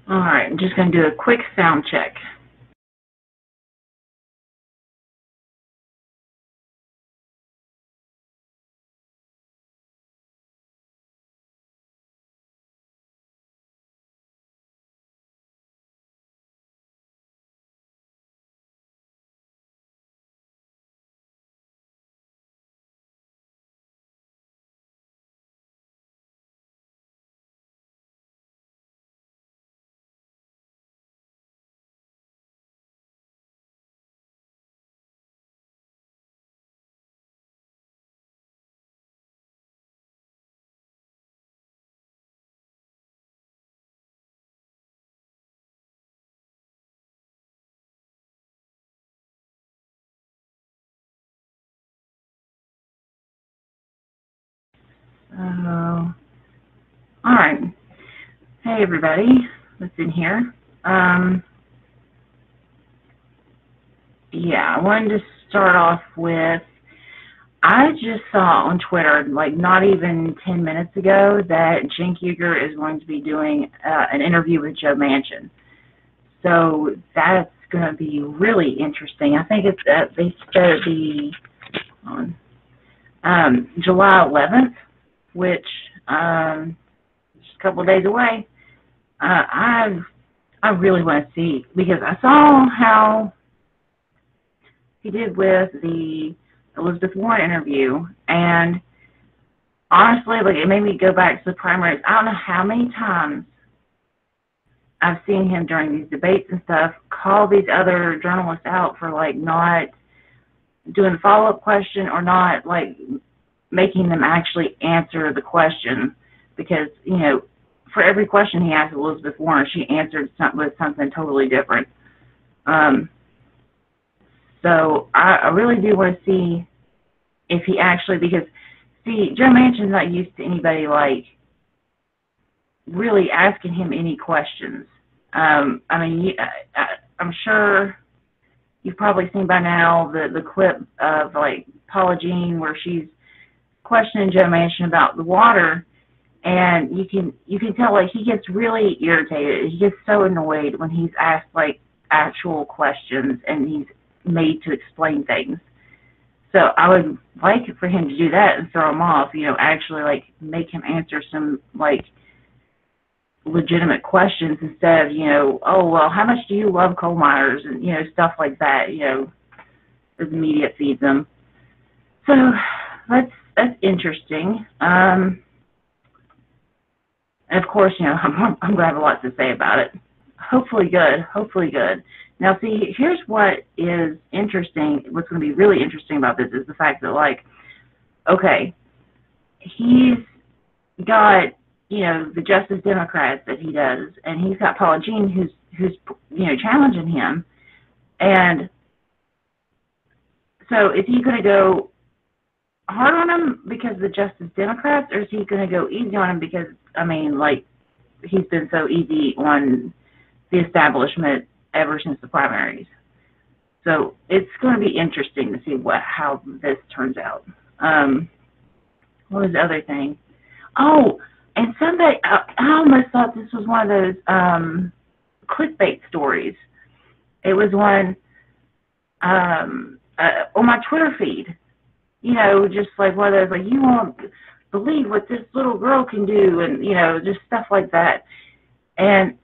All right, I'm just going to do a quick sound check. All right. Hey, everybody. What's in here? Yeah, I wanted to start off with, I just saw on Twitter, like not even 10 minutes ago, that Cenk Uygur is going to be doing an interview with Joe Manchin. So that's going to be really interesting. I think they said it'd be on July 11th, which just a couple of days away. I really want to see, because I saw how he did with the Elizabeth Warren interview, and honestly, like, it made me go back to the primaries. I don't know how many times I've seen him during these debates and stuff call these other journalists out for, like, not doing a follow-up question or not, like, making them actually answer the question, because, you know, for every question he asked Elizabeth Warren, she answered with something totally different. So I really do want to see if he actually, because, see, Joe Manchin's not used to anybody, like, really asking him any questions. I mean, I'm sure you've probably seen by now the clip of, like, Paula Jean, where she's questioning Joe Manchin about the water, and you can tell, like, he gets really irritated. He gets so annoyed when he's asked, like, actual questions and he's made to explain things. So I would like for him to do that and throw him off, you know, actually, like, make him answer some, like, legitimate questions instead of, you know, oh, well, how much do you love coal miners, and, you know, stuff like that, you know, as the media feeds them. So that's interesting. And of course, you know, I'm going to have a lot to say about it. Hopefully good. Now, see, here's what is interesting. What's going to be really interesting about this is the fact that, like, okay, he's got, you know, the Justice Democrats that he does, and he's got Paula Jean who's you know, challenging him. And so is he going to go hard on him because of the Justice Democrats, or is he going to go easy on him because, I mean, like, he's been so easy on the establishment ever since the primaries? So it's going to be interesting to see how this turns out. What was the other thing? Oh, and somebody, I almost thought this was one of those clickbait stories. It was one on my Twitter feed. You know, just like one of those, like, you won't believe what this little girl can do, and, you know, just stuff like that. And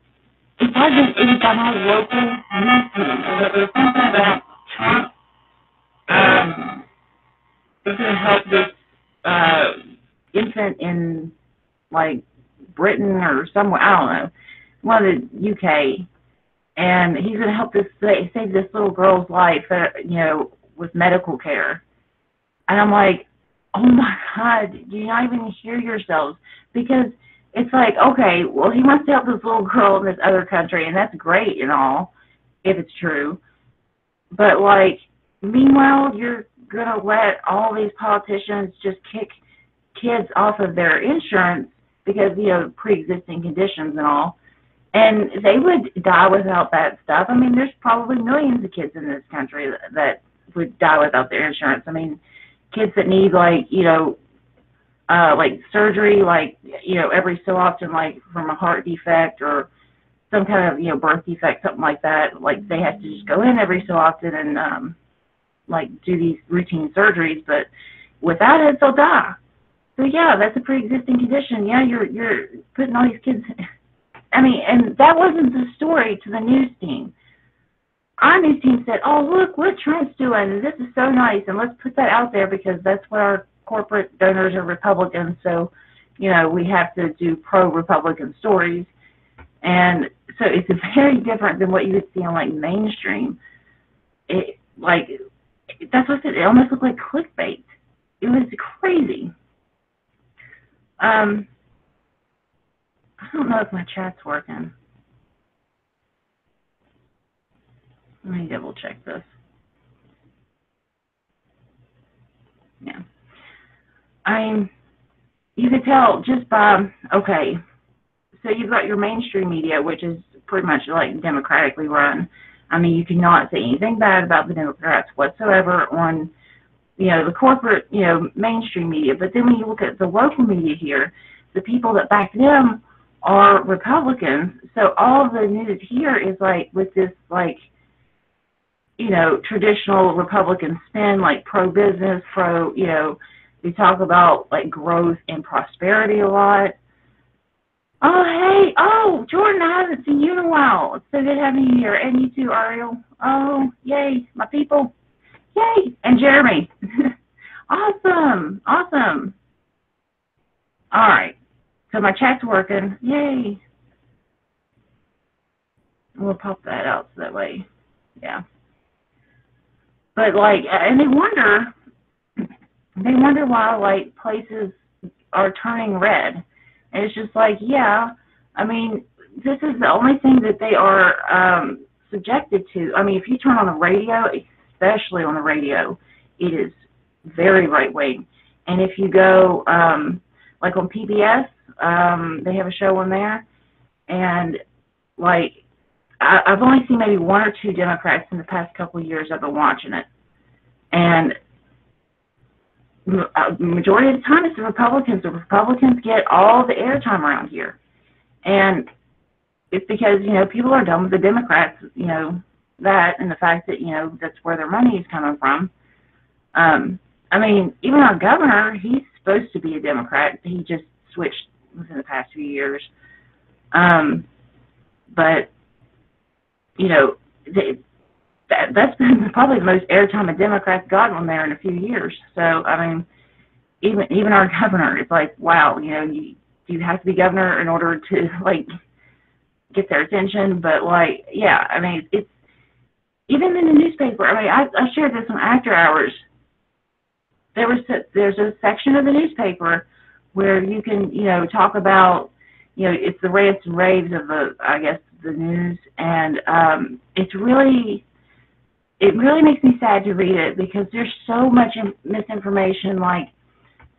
it wasn't any kind of local news feed, but it was something about Trump. It's going to help this infant in, like, Britain or somewhere, I don't know, one of the UK, and he's going to help this save this little girl's life, you know, with medical care. And I'm like, oh my God, do you not even hear yourselves? Because it's like, okay, well, he wants to help this little girl in this other country, and that's great and all, if it's true. But, like, meanwhile, you're going to let all these politicians just kick kids off of their insurance because, you know, pre-existing conditions and all. And they would die without that stuff. I mean, there's probably millions of kids in this country that would die without their insurance. I mean, kids that need, like, you know, like surgery, like, you know, every so often, like from a heart defect or some kind of, you know, birth defect, something like that. Like, they have to just go in every so often and, like, do these routine surgeries, but without it, they'll die. So, yeah, that's a pre-existing condition. Yeah, you're putting all these kids... I mean, and that wasn't the story to the news team. Our news team said, oh, look what Trump's doing, and this is so nice, and let's put that out there because that's what our corporate donors are Republicans, so, you know, we have to do pro-Republican stories. And so it's very different than what you would see on, like, mainstream. That's what it almost looked like clickbait. It was crazy. I don't know if my chat's working. Let me double check this. Yeah. You could tell just by, okay, so you've got your mainstream media, which is pretty much like democratically run. I mean, you cannot say anything bad about the Democrats whatsoever on, you know, the corporate, you know, mainstream media. But then when you look at the local media here, the people that back them are Republicans. So all the news here is like with this, like, you know, traditional Republican spin, like pro-business, you know, we talk about like growth and prosperity a lot. Oh, hey, oh, Jordan, I haven't seen you in a while. It's so good having you here. And you too, Ariel. Oh, yay, my people. Yay, and Jeremy. Awesome, awesome. All right, so my chat's working. Yay. We'll pop that out so that way, yeah. But, like, and they wonder why, like, places are turning red. And it's just like, yeah, I mean, this is the only thing that they are subjected to. I mean, if you turn on the radio, especially on the radio, it is very right-wing. And if you go, like on PBS, they have a show on there, and, like, I've only seen maybe one or two Democrats in the past couple of years I've been watching it. And majority of the time it's the Republicans. The Republicans get all the airtime around here. And it's because, you know, people are done with the Democrats, you know, that and the fact that, you know, that's where their money is coming from. I mean, even our governor, he's supposed to be a Democrat. He just switched within the past few years. But, you know, that's been probably the most airtime a Democrat's gotten on there in a few years. So, I mean, even our governor, it's like, wow, you know, you have to be governor in order to, like, get their attention. But, like, yeah, I mean, it's even in the newspaper. I mean, I shared this on After Hours. There's a section of the newspaper where you can, you know, talk about, you know, it's the rants and raves of the news, and it really makes me sad to read it because there's so much misinformation. Like,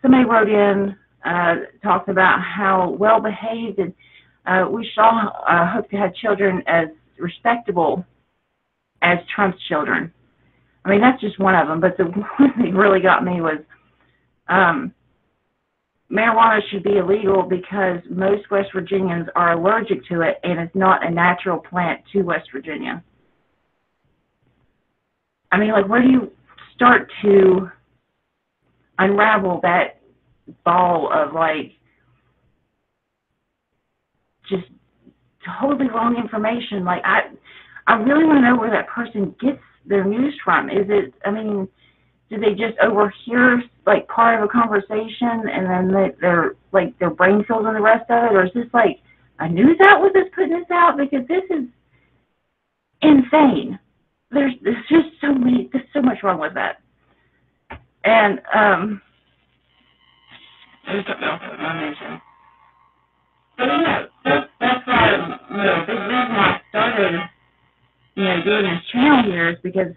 somebody wrote in, talked about how well behaved, and we should all hope to have children as respectable as Trump's children. I mean, that's just one of them, but the one that really got me was marijuana should be illegal because most West Virginians are allergic to it, and it's not a natural plant to West Virginia. I mean, like, where do you start to unravel that ball of, like, just totally wrong information? Like, I really want to know where that person gets their news from. Is it, I mean, do they just overhear, like, part of a conversation and then they're like, their brain fills in the rest of it? Or is this, like, a news outlet that's putting this out? Because this is insane. There's just there's so much wrong with that. And there's something else that I mentioned. So yeah, that's why the big reason I started, you know, doing this channel here is because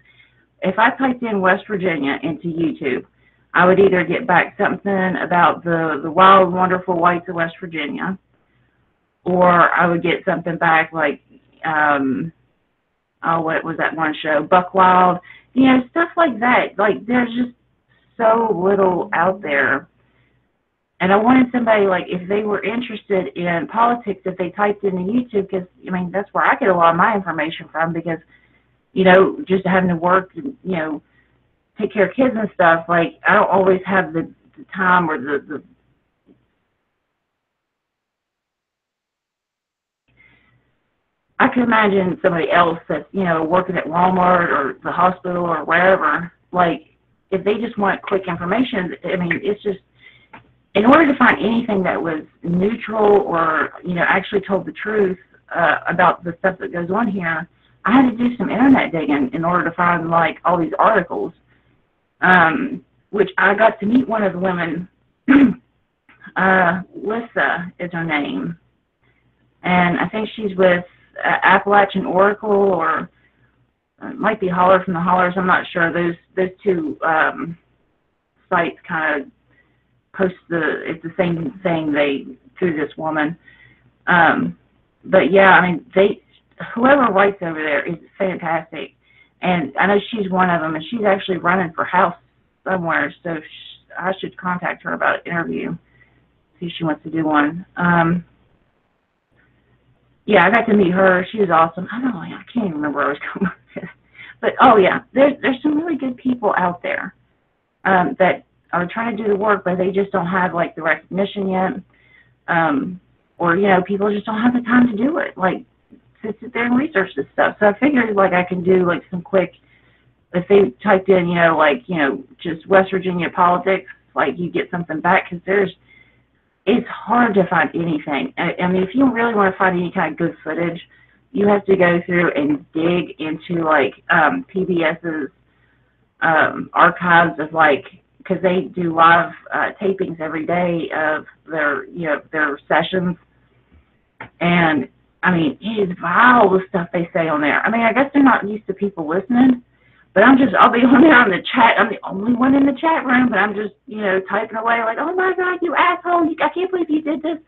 if I typed in West Virginia into YouTube, I would either get back something about the wild, wonderful whites of West Virginia, or I would get something back like what was that one show? Buck Wild, you know, stuff like that. Like, there's just so little out there And I wanted somebody, like, if they were interested in politics, if they typed into YouTube, because, I mean, that's where I get a lot of my information from, because, just having to work and, take care of kids and stuff, like, I don't always have the time or the I can imagine somebody else that's, working at Walmart or the hospital or wherever, like, if they just want quick information, I mean, it's just, in order to find anything that was neutral or, actually told the truth about the stuff that goes on here, I had to do some internet digging in order to find, like, all these articles, which I got to meet one of the women. Lissa is her name, and I think she's with Appalachian Oracle, or it might be Holler from the Hollers. I'm not sure. Those two sites kind of post it's the same thing through this woman. But yeah, I mean, whoever writes over there is fantastic, and I know she's one of them, and she's actually running for House somewhere, so I should contact her about an interview, see if she wants to do one. Yeah, I got to meet her. She was awesome. I don't know, I can't even remember where I was going with this. But, oh, yeah, there's some really good people out there that are trying to do the work, but they just don't have, like, the recognition yet. Or, people just don't have the time to do it, like, to sit there and research this stuff. So I figured, like, I can do, like, some quick, if they typed in, just West Virginia politics, like, you get something back, because it's hard to find anything. I mean, if you really want to find any kind of good footage, you have to go through and dig into, like, PBS's archives of, like, because they do live tapings every day of their sessions. And, I mean, it is vile, the stuff they say on there. I mean, I guess they're not used to people listening. But I'll be on there in the chat. I'm the only one in the chat room, but I'm just, typing away like, oh my God, you asshole! I can't believe you did this,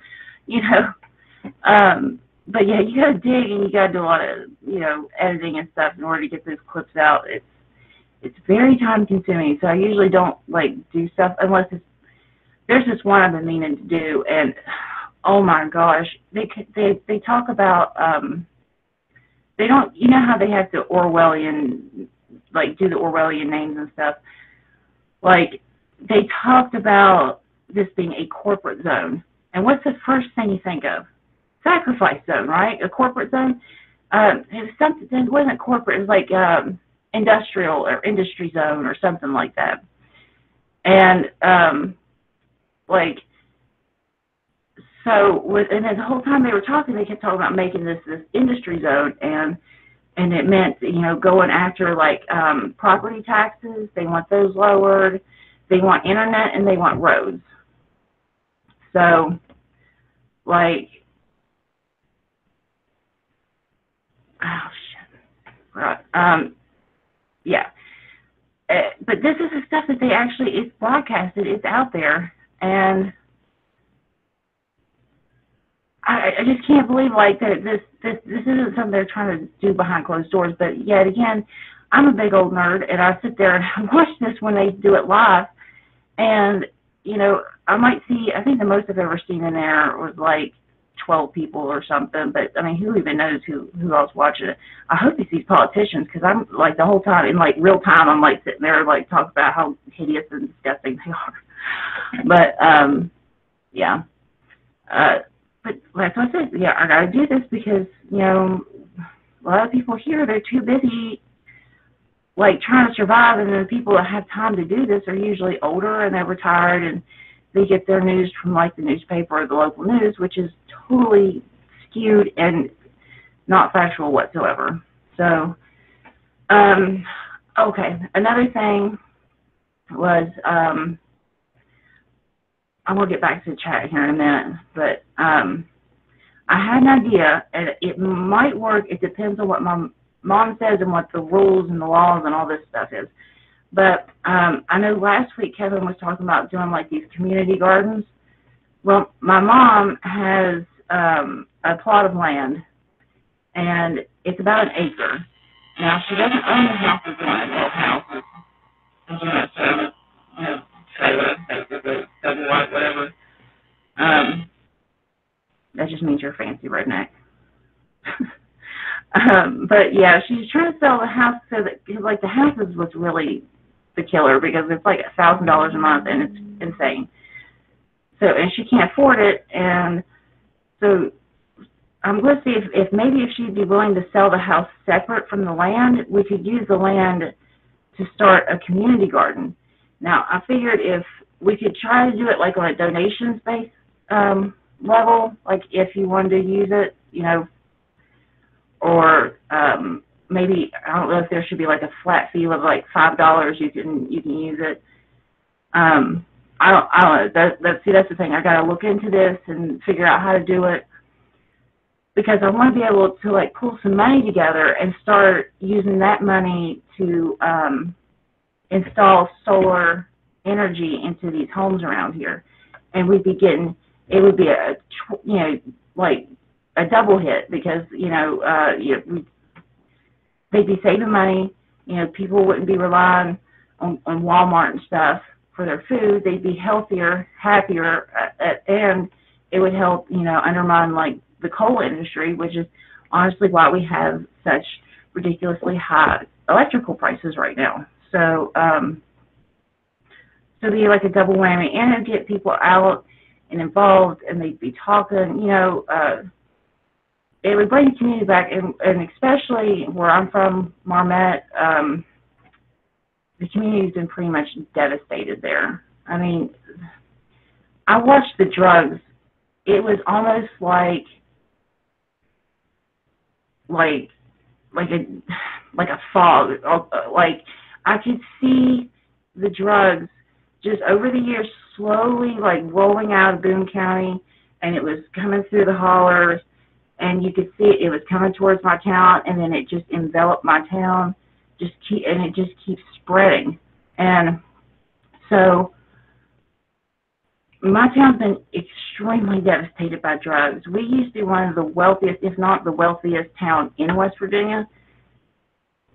But yeah, you gotta dig and you gotta do a lot of, editing and stuff in order to get those clips out. It's very time consuming. So I usually don't do stuff unless there's just one I've been meaning to do, and oh my gosh, they talk about they don't, how they have the Orwellian, do the Orwellian names and stuff. Like, they talked about this being a corporate zone. And what's the first thing you think of? Sacrifice zone, right? A corporate zone? It was something, it wasn't corporate, it was like industrial or industry zone or something like that. And, and then the whole time they were talking, they kept talking about making this industry zone, and it meant, going after, property taxes. They want those lowered. They want internet, and they want roads. So, oh, shit. Right. Yeah. But this is the stuff that they actually, it's broadcasted, it's out there, and I just can't believe that this isn't something they're trying to do behind closed doors. But yet again, I'm a big old nerd, and I sit there and I watch this when they do it live, and I might see. I think the most I've ever seen in there was 12 people or something. But I mean, who even knows who else watching it? I hope it's these politicians, because I'm the whole time in real time I'm sitting there talking about how hideous and disgusting they are. But yeah. But like I said, yeah, I gotta do this because, a lot of people here, they're too busy, trying to survive, and the people that have time to do this are usually older and they're retired, and they get their news from, the newspaper or the local news, which is totally skewed and not factual whatsoever. So, okay, another thing was, I'm going to get back to the chat here in a minute, but I had an idea, and it might work. It depends on what my mom says and what the rules and the laws and all this stuff is. But I know last week Kevin was talking about doing these community gardens. Well, my mom has a plot of land, and it's about an acre. Now, she doesn't own the houses in it, both houses. Double wide, whatever. Um, that just means you're a fancy redneck. But yeah, she's trying to sell the house so that, like, the house is what's really the killer, because it's like $1,000 a month and it's insane. So, and she can't afford it, and so I'm going to see if maybe if she'd be willing to sell the house separate from the land, we could use the land to start a community garden. Now, I figured if we could try to do it like on a donations-based level, like if you wanted to use it, you know, or maybe, I don't know if there should be like a flat fee of like $5 you can use it. I don't know. That's the thing. I got to look into this and figure out how to do it, because I want to be able to like pull some money together and start using that money to install solar energy into these homes around here, and we'd be getting, it would be a, you know, like a double hit, because they'd be saving money. You know, people wouldn't be relying on Walmart and stuff for their food. They'd be healthier, happier, and it would help, you know, undermine like the coal industry, which is honestly why we have such ridiculously high electrical prices right now. So, so it'd be like a double whammy, and it'd get people out and involved, and they'd be talking, you know, it would bring the community back, and especially where I'm from, Marmet, the community's been pretty much devastated there. I mean, I watched the drugs. It was almost like a fog. Like, I could see the drugs just over the years slowly like rolling out of Boone County, and it was coming through the hollers, and you could see it was coming towards my town, and then it just enveloped my town, and it just keeps spreading. And so my town's been extremely devastated by drugs. We used to be one of the wealthiest, if not the wealthiest town in West Virginia.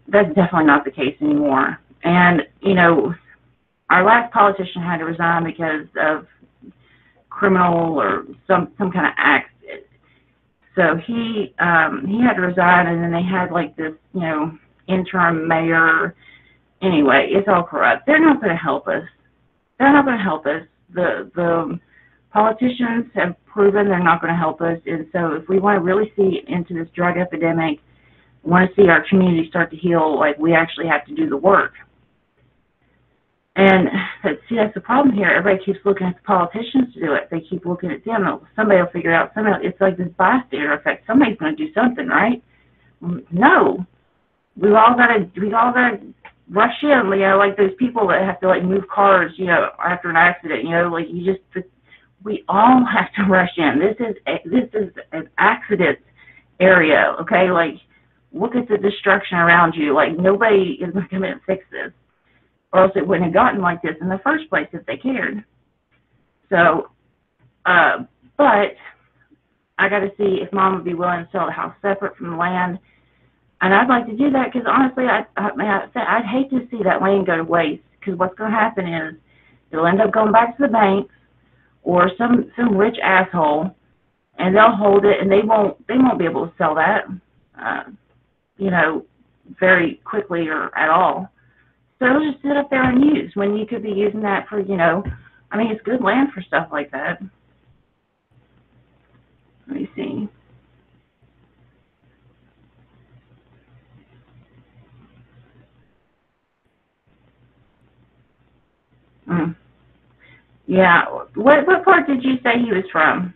That's definitely not the case anymore. And, you know, our last politician had to resign because of criminal or some kind of act. So he had to resign, and then they had like this, you know, interim mayor. Anyway, it's all corrupt. They're not going to help us. They're not going to help us. The politicians have proven they're not going to help us. And so if we want to really see into this drug epidemic, want to see our community start to heal, like, we actually have to do the work. And see, that's the problem here. Everybody keeps looking at the politicians to do it. They keep looking at them. Somebody will figure out. It's like this bystander effect. Somebody's going to do something, right? No, we all got to rush in. You know, like those people that have to like move cars, you know, after an accident. You know, like we all have to rush in. This is an accident area. Okay, like, look at the destruction around you. Like, nobody is going to come in and fix this, or else it wouldn't have gotten like this in the first place if they cared. So, but I got to see if Mom would be willing to sell the house separate from the land, and I'd like to do that, because honestly, I'd hate to see that land go to waste, because what's going to happen is it'll end up going back to the banks or some rich asshole, and they'll hold it, and they won't be able to sell that, you know, very quickly or at all. So it'll just sit up there and use, when you could be using that for, you know, I mean, it's good land for stuff like that. Let me see. Yeah. What part did you say he was from?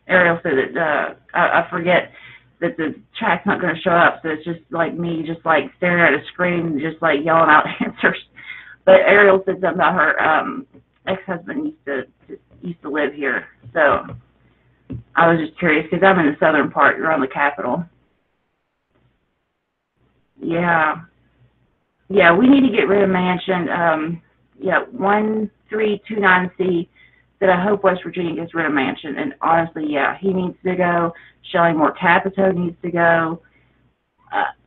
Ariel said that, I forget that the chat's not going to show up, so it's just like me just like staring at a screen, just like yelling out answers. But Ariel said something about her ex-husband used to live here. So I was just curious, because I'm in the southern part. You're on the Capitol. Yeah. Yeah, we need to get rid of Manchin. Yeah, 1329C said, I hope West Virginia gets rid of Manchin. And honestly, yeah, he needs to go. Shelley Moore Capito needs to go.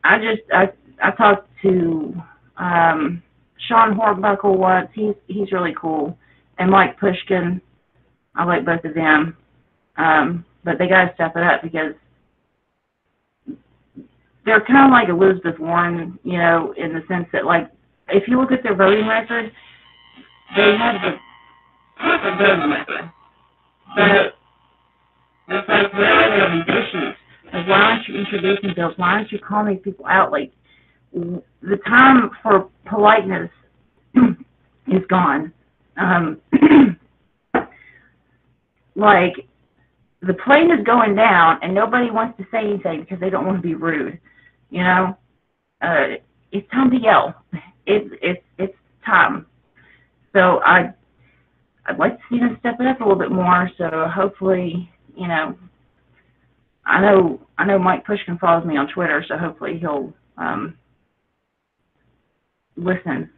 I talked to Sean Hornbuckle once. He's really cool. And Mike Pushkin, I like both of them. But they got to step it up because they're kind of like Elizabeth Warren, you know, in the sense that, like, if you look at their voting record, they have the voting record. But it's like, where are there these issues? Like, why aren't you introducing bills? Why aren't you calling these people out? Like, the time for politeness is gone. Like, the plane is going down, and nobody wants to say anything because they don't want to be rude. You know, it's time to yell. It's time. So I'd like to see them step it up a little bit more. So hopefully, you know, I know Mike Pushkin follows me on Twitter, so hopefully he'll listen.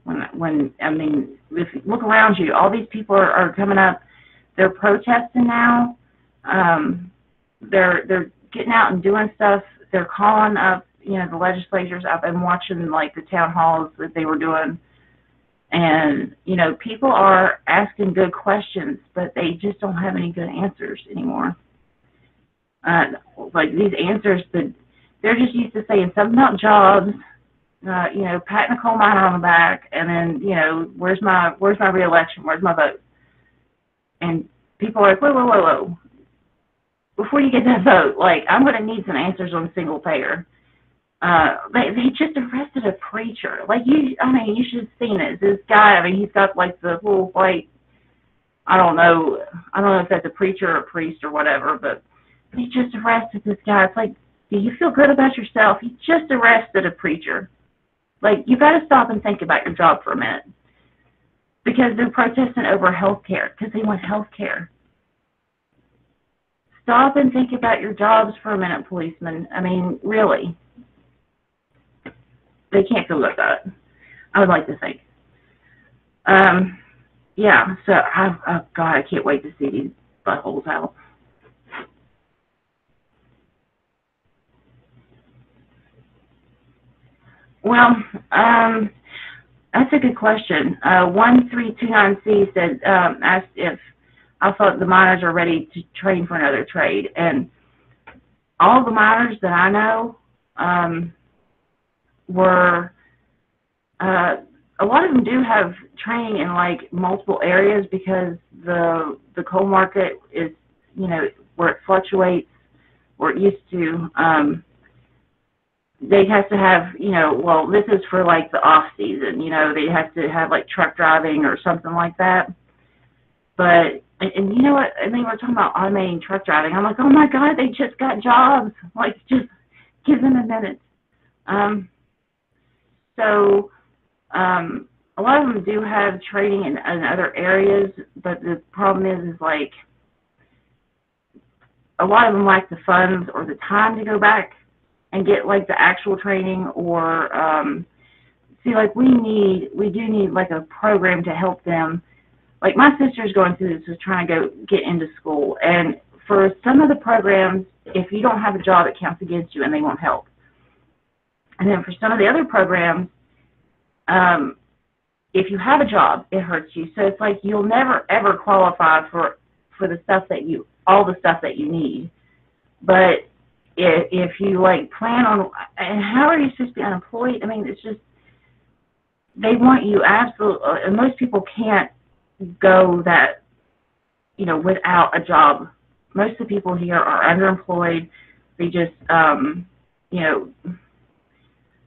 When I mean, if you look around you, all these people are coming up. They're protesting now. They're getting out and doing stuff. They're calling up, you know, the legislators. I've been watching, like, the town halls that they were doing. And, you know, people are asking good questions, but they just don't have any good answers anymore. Like, these answers, they're just used to saying something about jobs, you know, patting a coal miner on the back, and then, you know, where's my reelection? Where's my vote? And people are like, whoa. Before you get that vote, like, I'm going to need some answers on single payer. They just arrested a preacher. Like, you should have seen it. This guy, I mean, he's got, like, the little white, I don't know if that's a preacher or a priest or whatever, but they just arrested this guy. It's like, do you feel good about yourself? You just arrested a preacher. Like, you got to stop and think about your job for a minute. Because they're protesting over health care, because they want health care. Stop and think about your jobs for a minute, policemen. I mean, really. They can't feel good about it, I would like to think. Yeah, so, oh God, I can't wait to see these buttholes out. Well, that's a good question. 1329C said, asked if I thought the miners are ready to train for another trade. And all the miners that I know were, a lot of them do have training in, like, multiple areas because the coal market is, you know, where it fluctuates, where it used to. They have to have, you know, well, this is for, like, the off season, you know, they have to have, like, truck driving or something like that. But, and you know what, and they were talking about automating truck driving. I'm like, oh my God, they just got jobs. Like, just give them a minute. So, a lot of them do have training in other areas, but the problem is like, a lot of them lack the funds or the time to go back and get, like, the actual training, or see, like, we do need like a program to help them. Like, my sister's going through this, is trying to get into school, and for some of the programs, if you don't have a job, it counts against you and they won't help. And then for some of the other programs, if you have a job, it hurts you. So it's like you'll never ever qualify for the stuff that all the stuff that you need. But if you, like, plan on, and how are you supposed to be unemployed? I mean, it's just, they want you absolutely, and most people can't go that, you know, without a job. Most of the people here are underemployed. They just, you know,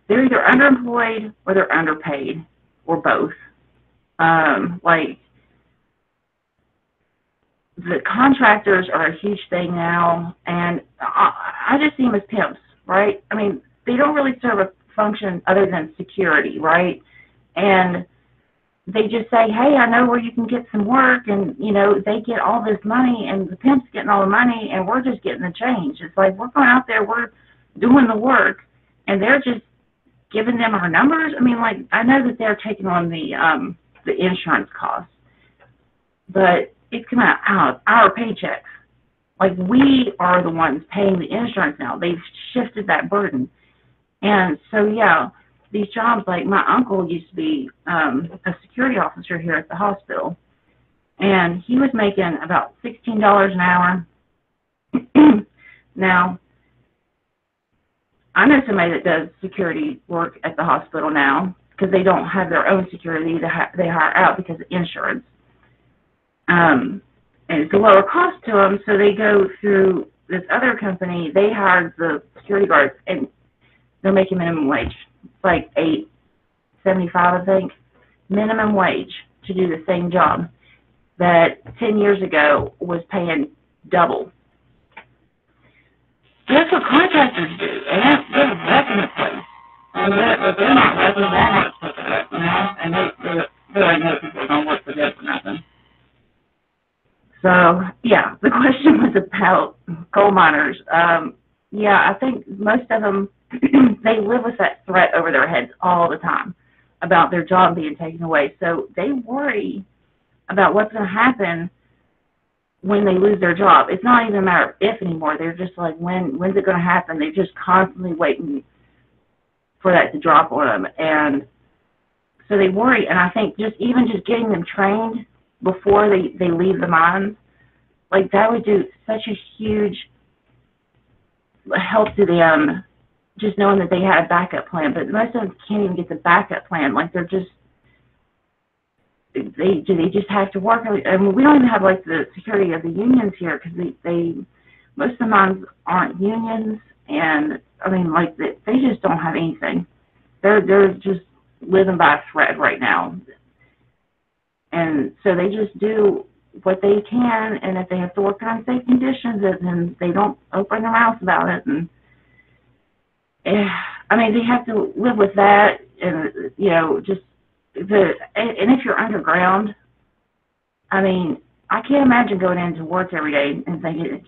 they're either underemployed or they're underpaid, or both. Like, the contractors are a huge thing now, and I just see them as pimps, right? I mean, they don't really serve a function other than security, right? And they just say, hey, I know where you can get some work, and, you know, they get all this money, and the pimp's getting all the money, and we're just getting the change. It's like, we're going out there, we're doing the work, and they're just giving them our numbers. I mean, like, I know that they're taking on the insurance costs, but it's coming out of our paychecks. Like, we are the ones paying the insurance now. They've shifted that burden. And so, yeah, these jobs, like my uncle used to be a security officer here at the hospital, and he was making about $16 an hour. Now, I know somebody that does security work at the hospital now because they don't have their own security. They hire out because of insurance. And it's a lower cost to them, so they go through this other company. They hire the security guards, and they're making minimum wage. It's like $8.75, I think, minimum wage to do the same job that 10 years ago was paying double. That's what contractors do, and they're wrecking the place. And they're not wrecking, they're not supposed to wreck, you know? And they like no people don't work for them for nothing. So, yeah, the question was about coal miners. Yeah, I think most of them, they live with that threat over their heads all the time about their job being taken away. So they worry about what's going to happen when they lose their job. It's not even a matter of if anymore. They're just like, when's it going to happen? They're just constantly waiting for that to drop on them. And so they worry. And I think just getting them trained before they leave the mines, like that would do such a huge help to them, just knowing that they had a backup plan. But most of them can't even get the backup plan. Like they're just, they just have to work. I mean, we don't even have like the security of the unions here because most of the mines aren't unions, and I mean like they just don't have anything. They're just living by a thread right now, and so they just do what they can. And if they have to work in unsafe conditions, then they don't open their mouths about it. And I mean, they have to live with that, and you know, just. And if you're underground, I mean, I can't imagine going into work every day and thinking,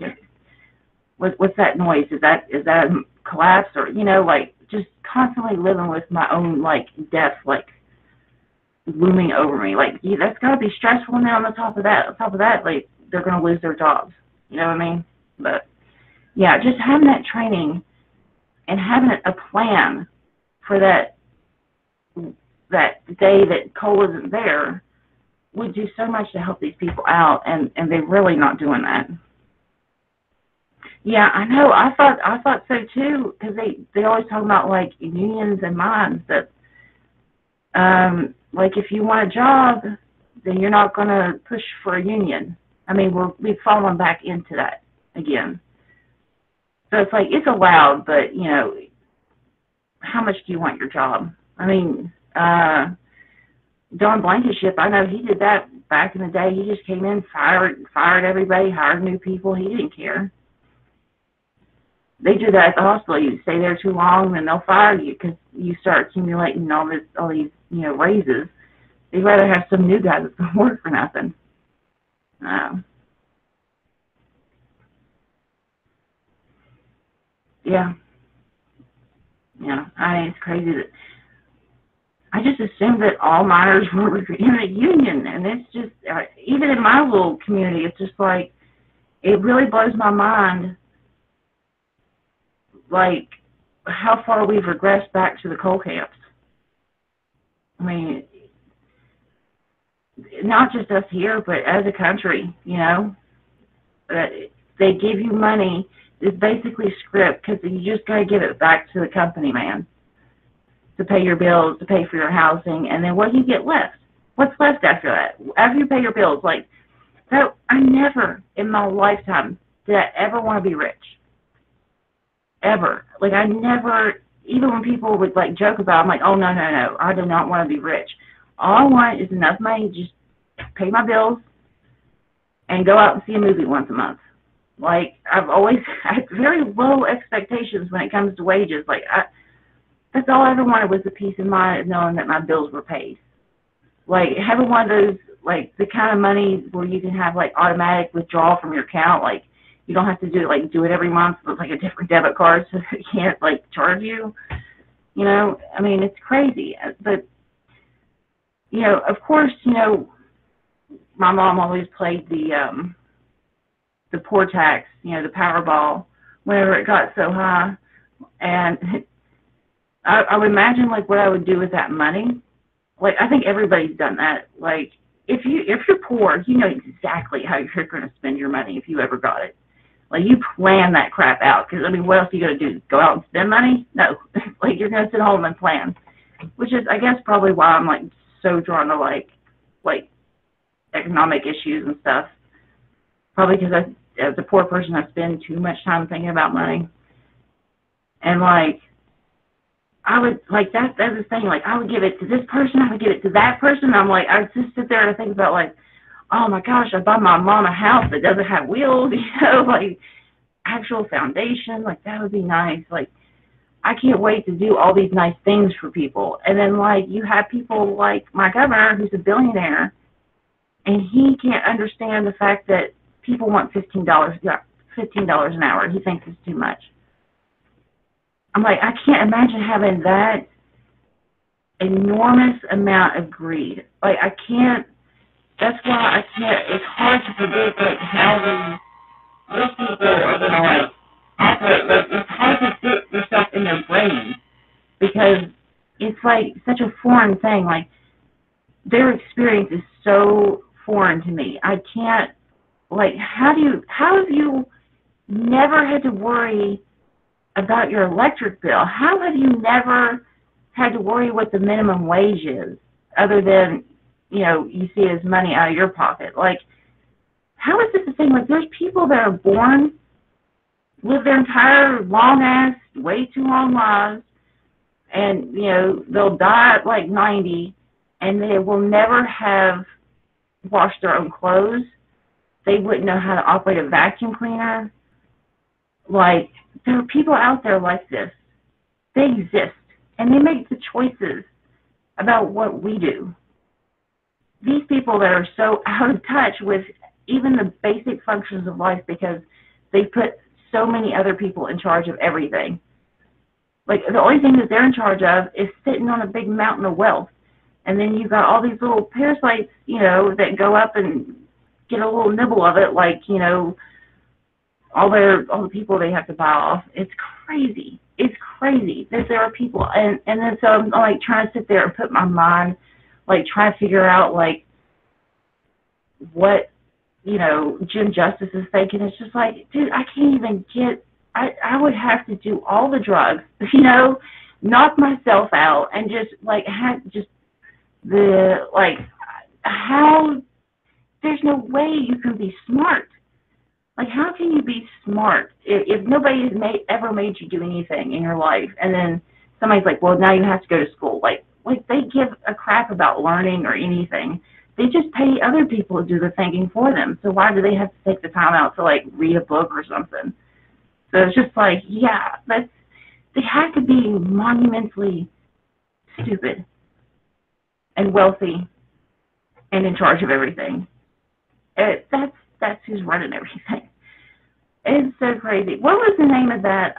what's that noise? Is that a collapse? Or, you know, like just constantly living with my own like death, like looming over me. Like, yeah, that's got to be stressful. And then on top of that, like they're going to lose their jobs. You know what I mean? But yeah, just having that training and having a plan for that day that coal isn't there would do so much to help these people out, and they're really not doing that. Yeah, I know. I thought so too, because they always talk about like unions and mines that like if you want a job, then you're not going to push for a union. I mean, we've fallen back into that again. So it's like it's allowed, but you know, how much do you want your job? I mean. Don Blankenship, I know he did that back in the day. He just came in, fired everybody, hired new people. He didn't care. They do that at the hospital. You stay there too long, and they'll fire you because you start accumulating all these you know raises. They'd rather have some new guy that's going to work for nothing. Yeah. I mean, it's crazy that. I just assumed that all miners were in a union, and it's just, even in my little community, it's just like, it really blows my mind, like, how far we've regressed back to the coal camps. I mean, not just us here, but as a country, you know, they give you money, it's basically script, because you just got to give it back to the company, man. To pay your bills, to pay for your housing, and then what do you get left? What's left after that? After you pay your bills, like, so I never in my lifetime did I ever want to be rich. Ever. Like, I never, even when people would, like, joke about it, I'm like, oh, no, I do not want to be rich. All I want is enough money to just pay my bills and go out and see a movie once a month. Like, I've always had very low expectations when it comes to wages. Like, that's all I ever wanted was the peace of mind of knowing that my bills were paid. Like, having one of those, like, the kind of money where you can have, like, automatic withdrawal from your account. Like, you don't have to do it every month with, like, a different debit card so they can't, like, charge you. You know, I mean, it's crazy. But, you know, of course, you know, my mom always played the poor tax, you know, the Powerball, whenever it got so high. And I would imagine like what I would do with that money. Like I think everybody's done that. Like if you're poor, you know exactly how you're going to spend your money if you ever got it. Like you plan that crap out. Because I mean, what else are you going to do? Go out and spend money? No. Like you're going to sit home and plan. Which is, I guess, probably why I'm like so drawn to like economic issues and stuff. Probably because as a poor person, I spend too much time thinking about money. And like I would like that's the thing. Like I would give it to this person, I would give it to that person. I'm like I just sit there and think about like, oh my gosh, I bought my mom a house that doesn't have wheels, like actual foundation. Like that would be nice. Like I can't wait to do all these nice things for people. And then like you have people like my governor who's a billionaire, and he can't understand the fact that people want $15 an hour. He thinks it's too much. I'm like, I can't imagine having that enormous amount of greed. Like, I can't, that's why I can't, it's hard to predict, like, how these people are going to, like, operate. Like, it's hard to fit yourself in their brain because it's, like, such a foreign thing. Like, their experience is so foreign to me. I can't, like, how have you never had to worry about your electric bill? How have you never had to worry what the minimum wage is other than, you see it as money out of your pocket? Like, how is this a thing? Like, there's people that are born, live their entire long-ass, way too long lives, and, they'll die at, like, 90, and they will never have washed their own clothes. They wouldn't know how to operate a vacuum cleaner. Like, there are people out there like this. They exist, and they make the choices about what we do. These people that are so out of touch with even the basic functions of life because they put so many other people in charge of everything. Like, the only thing that they're in charge of is sitting on a big mountain of wealth. And then you've got all these little parasites, that go up and get a little nibble of it, like, all the people they have to buy off. It's crazy. It's crazy that there are people, and then so I'm like trying to sit there and put my mind, like trying to figure out like what Jim Justice is thinking. It's just like, dude, I can't even get. I would have to do all the drugs, knock myself out, and just like have just the like how there's no way you can be smart. Like, how can you be smart if nobody has ever made you do anything in your life, and then somebody's like, well, now you have to go to school. Like they give a crap about learning or anything. They just pay other people to do the thinking for them. So why do they have to take the time out to, like, read a book or something? So it's just like, yeah, they have to be monumentally stupid and wealthy and in charge of everything. That's who's running everything. It's so crazy. What was the name of that?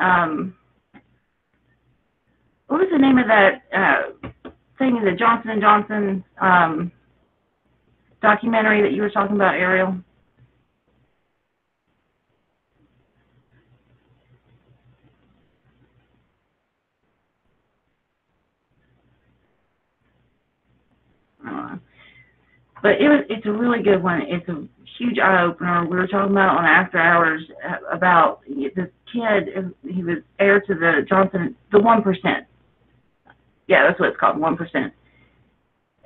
What was the name of that thing in the Johnson and Johnson documentary that you were talking about, Ariel? But it's a really good one. It's a huge eye-opener. We were talking about on After Hours about this kid. He was heir to the Johnson, the 1%. Yeah, that's what it's called, 1%.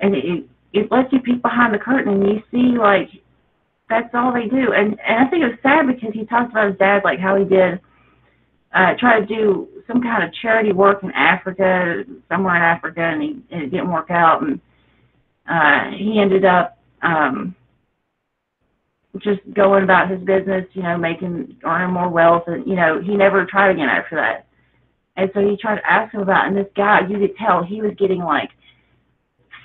And it lets you peek behind the curtain and you see, like, that's all they do. And I think it was sad because he talked about his dad, like how he did try to do some kind of charity work in Africa, somewhere in Africa, and it didn't work out. And he ended up just going about his business, earning more wealth, and, he never tried again after that. And so he tried to ask him about it, and this guy, you could tell he was getting, like,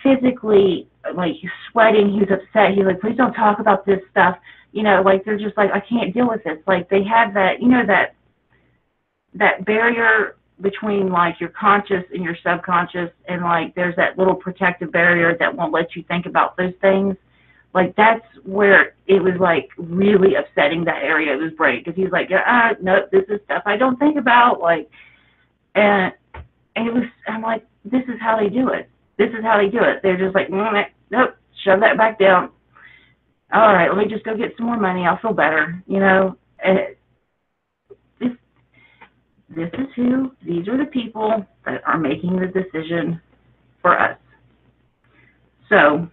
physically, like, sweating. He was upset. He was like, please don't talk about this stuff. Like, they're just like, I can't deal with this. Like, they have that, that barrier between, like, your conscious and your subconscious, and, like, there's that little protective barrier that won't let you think about those things. Like, that's where it was, like, really upsetting that area of his brain, because he was like, no, this is stuff I don't think about, like, and And it was, I'm like, this is how they do it. This is how they do it. They're just like, nope, shove that back down. All right, let me just go get some more money. I'll feel better, you know. And this is who, these are the people that are making the decision for us. So,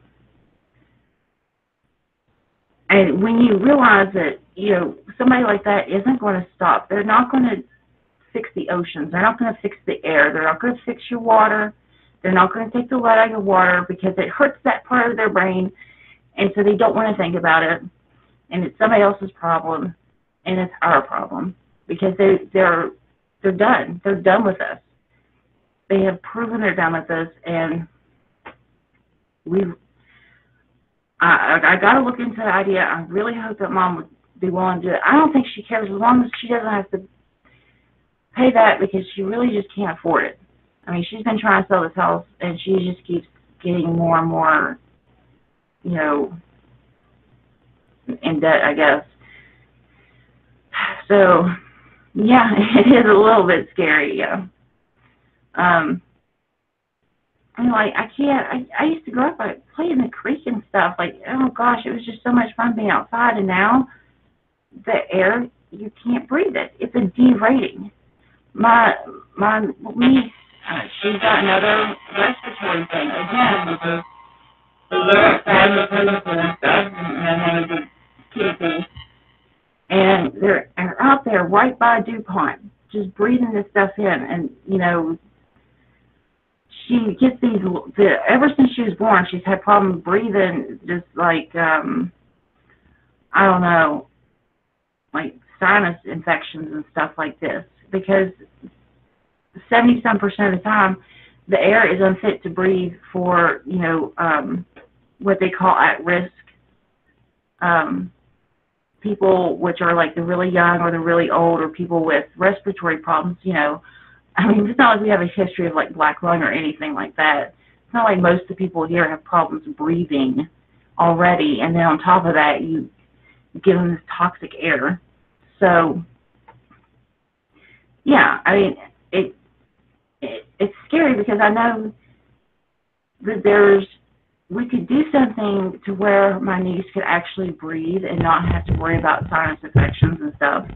and when you realize that, you know, somebody like that isn't going to stop. They're not going to fix the oceans. They're not going to fix the air. They're not going to fix your water. They're not going to take the lead out of your water because it hurts that part of their brain, and so they don't want to think about it. And it's somebody else's problem, and it's our problem because they're done. They're done with us. They have proven they're done with us, and I got to look into the idea. I really hope that Mom would be willing to do it. I don't think she cares as long as she doesn't have to pay that because she really just can't afford it. I mean, she's been trying to sell this house, and she just keeps getting more and more, you know, in debt, I guess. So, yeah, it is a little bit scary, yeah. I'm like, I used to grow up, like, play in the creek and stuff. Like, oh, gosh, it was just so much fun being outside. And now the air, you can't breathe it. It's a D rating. My niece, she's got another respiratory thing. Again, with the and the kid thing. And they're out there right by DuPont, just breathing this stuff in. And, you know, she gets these, ever since she was born, she's had problems breathing, just like, I don't know, like sinus infections and stuff like this, because 70-some% of the time, the air is unfit to breathe for, you know, what they call at-risk people, which are like the really young or the really old or people with respiratory problems, you know. I mean, it's not like we have a history of like black lung or anything like that. It's not like most of the people here have problems breathing already, and then on top of that, you give them this toxic air. So, yeah, I mean, it's scary because I know that we could do something to where my niece could actually breathe and not have to worry about sinus infections and stuff.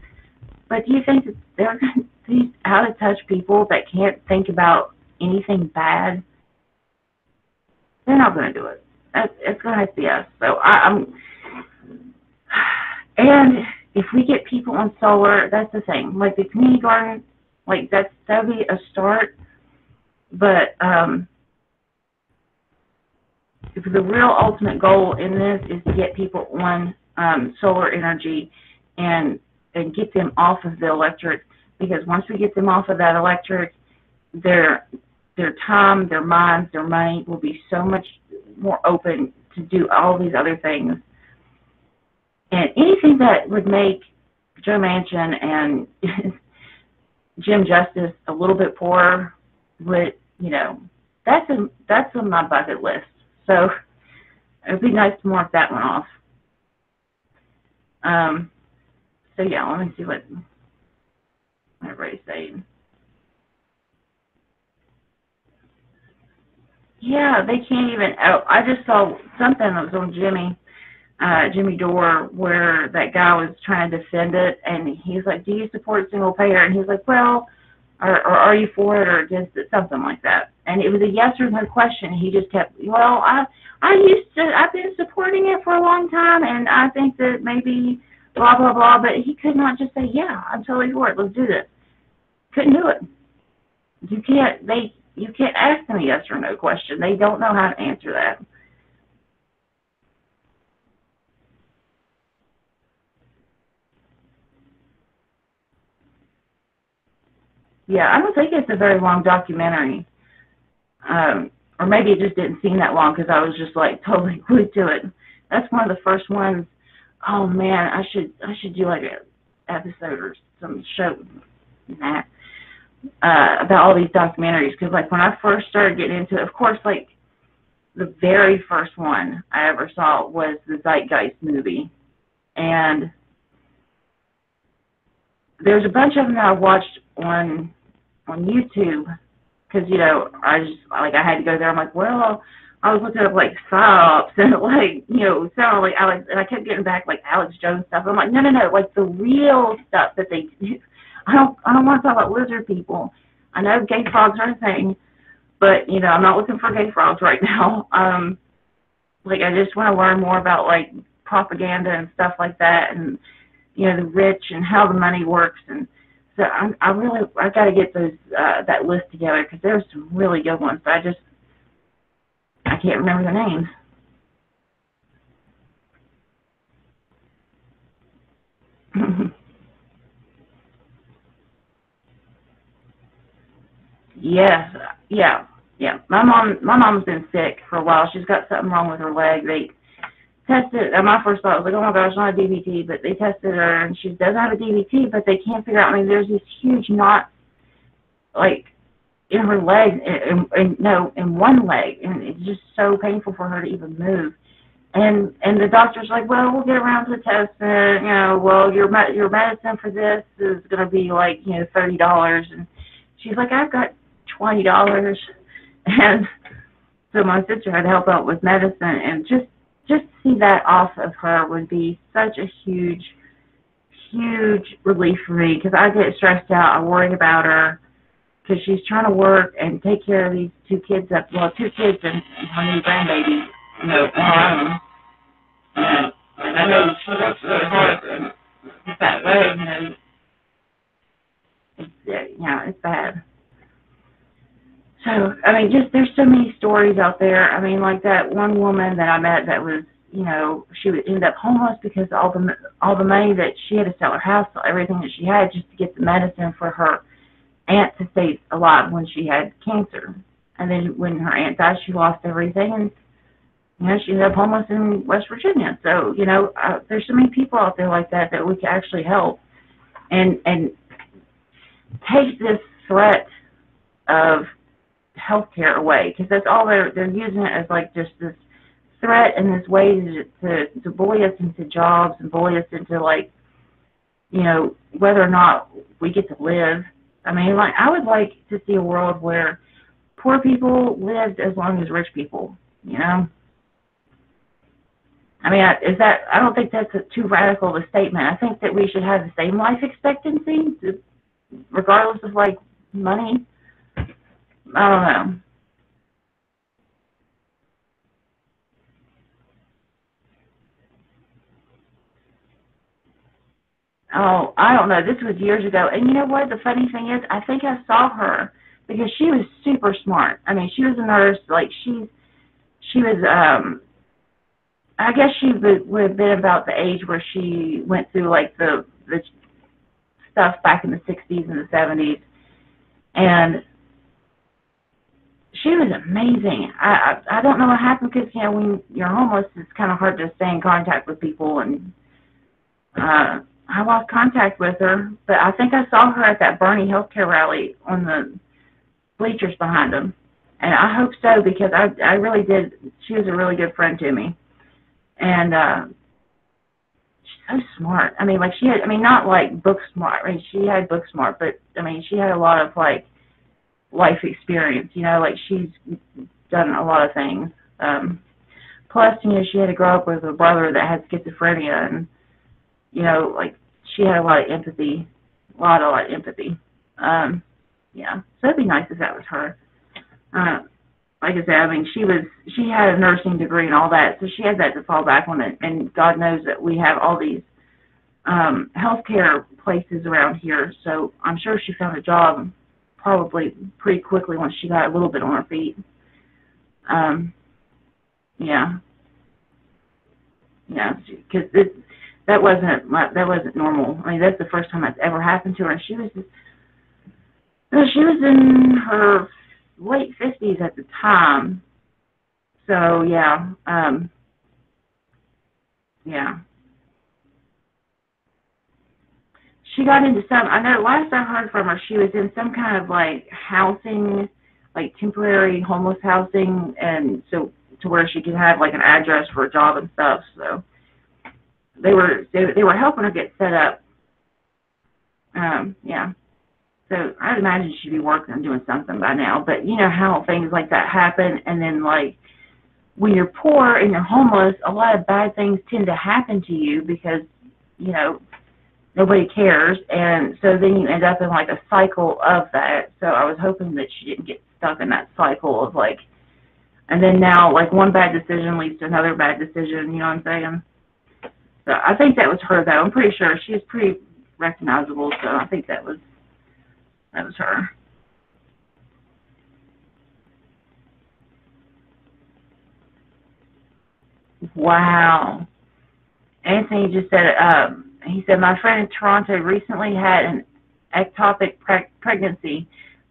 But do you think that they're going to be out of touch people that can't think about anything bad? They're not going to do it. It's going to have to be us. So and if we get people on solar, that's the thing. Like the community garden, like that'd be a start. But the real ultimate goal in this is to get people on solar energy and get them off of the electric, because once we get them off of that electric, their time, their minds, their money will be so much more open to do all these other things. And anything that would make Joe Manchin and Jim Justice a little bit poorer would, you know, that's on my bucket list. So it would be nice to mark that one off. So yeah, let me see what everybody's saying. Yeah, they can't even. Oh, I just saw something that was on Jimmy Dore, where that guy was trying to defend it, and he's like, "Do you support single payer?" And he's like, "Well, or are you for it or against it?" Something like that. And it was a yes or no question. He just kept, "Well, I've been supporting it for a long time, and I think that maybe blah blah blah." But he could not just say, "Yeah, I'm totally for it. Let's do this." Couldn't do it. You can't ask them a yes or no question. They don't know how to answer that. Yeah, I don't think it's a very long documentary. Or maybe it just didn't seem that long because I was just like totally glued to it. That's one of the first ones. Oh man, I should do like an episode or some show about all these documentaries, because like when I first started getting into it, of course, like the very first one I ever saw was the Zeitgeist movie, and there's a bunch of them that I watched on YouTube because, you know, I just, like, I had to go there. I'm like, well, I was looking up, like, psyops and, like, you know, sounded like Alex, and I kept getting back, like, Alex Jones stuff. I'm like, no, like, the real stuff that they do. I don't want to talk about lizard people. I know gay frogs are a thing, but, you know, I'm not looking for gay frogs right now. Like, I just want to learn more about, like, propaganda and stuff like that, and, you know, the rich and how the money works. And so I got to get those, that list together, because there's some really good ones, but I can't remember the names. Yes, yeah. My mom's been sick for a while. She's got something wrong with her leg. They tested, my first thought was like, oh my gosh, not a DVT, but they tested her and she doesn't have a DVT, but they can't figure out, I mean, there's this huge knot, like, in her leg, in one leg, and it's just so painful for her to even move. And the doctor's like, well, we'll get around to the test, and, you know, well, your medicine for this is going to be like, you know, $30. And she's like, I've got $20. And so my sister had to help out with medicine, and just see that off of her would be such a huge relief for me, because I get stressed out. I worry about her, because she's trying to work and take care of these two kids and her new grandbaby, you know, on her own. And I know she works really hard, and with that leg, you know, it's bad. So, I mean, just, there's so many stories out there. I mean, like that one woman that I met that was, you know, she would end up homeless because all the money that she had to sell her house, everything that she had, just to get the medicine for her aunt to stay alive when she had cancer. And then when her aunt died, she lost everything, and, you know, she ended up homeless in West Virginia. So, you know, there's so many people out there like that we can actually help, and take this threat of healthcare away, because that's all they're using it as, like, just this threat and this way to bully us into jobs and bully us into, like, you know, whether or not we get to live. I mean, like, I would like to see a world where poor people lived as long as rich people, you know? I mean, I don't think that's too radical of a statement. I think that we should have the same life expectancy, regardless of, like, money. I don't know. Oh, I don't know. This was years ago. And you know what? The funny thing is, I think I saw her because she was super smart. I mean, she was a nurse. Like, she was, I guess she would have been about the age where she went through, like, the stuff back in the 60s and the 70s. And she was amazing. I don't know what happened, because, you know, when you're homeless, it's kind of hard to stay in contact with people, and I lost contact with her, but I think I saw her at that Bernie healthcare rally on the bleachers behind them, and I hope so, because I really did. She was a really good friend to me, and she's so smart. I mean, like, she had, I mean, not like book smart. I mean, she had book smart, but I mean, she had a lot of, like, life experience, you know, like, she's done a lot of things. Plus, you know, she had to grow up with a brother that had schizophrenia, and, you know, like, she had a lot of empathy, a lot of empathy. Yeah, so it'd be nice if that was her. Like I said, I mean, she had a nursing degree and all that, so she had that to fall back on, it. And God knows that we have all these healthcare places around here, so I'm sure she found a job probably pretty quickly once she got a little bit on her feet. Yeah, because that wasn't normal. I mean, that's the first time that's ever happened to her. And she was in her late 50s at the time. So yeah, yeah. She got into some, I know last I heard from her, she was in some kind of, like, housing, like, temporary homeless housing, and so to where she could have, like, an address for a job and stuff. So they were helping her get set up. Yeah. So I'd imagine she'd be working and doing something by now. But you know how things like that happen, and then like when you're poor and you're homeless, a lot of bad things tend to happen to you because, you know, nobody cares, and so then you end up in like a cycle of that. So I was hoping that she didn't get stuck in that cycle of like, and then now like one bad decision leads to another bad decision, you know what I'm saying? So I think that was her though. I'm pretty sure she's pretty recognizable, so I think that was her. Wow. Anthony just said, he said, my friend in Toronto recently had an ectopic pregnancy.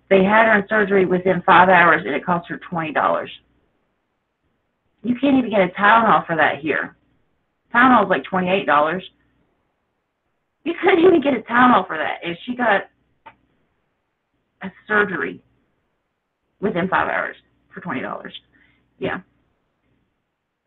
They had her in surgery within 5 hours, and it cost her $20. You can't even get a Tylenol for that here. Tylenol is like $28. You couldn't even get a Tylenol for that if she got a surgery within 5 hours for $20. Yeah.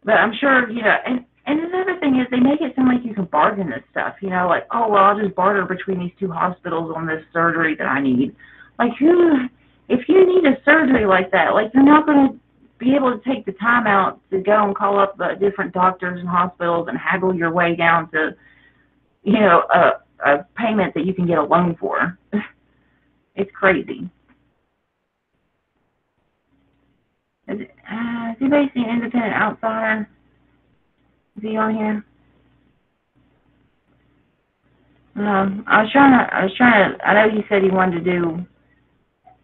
But I'm sure, you know, and another thing is they make it sound like you can bargain this stuff, you know, like, oh, well, I'll just barter between these two hospitals on this surgery that I need. Like, if you need a surgery like that, like, you're not going to be able to take the time out to go and call up the different doctors and hospitals and haggle your way down to, you know, a payment that you can get a loan for. It's crazy. Has anybody seen Independent Outsider? Is he on here? I was trying to, I know he said he wanted to do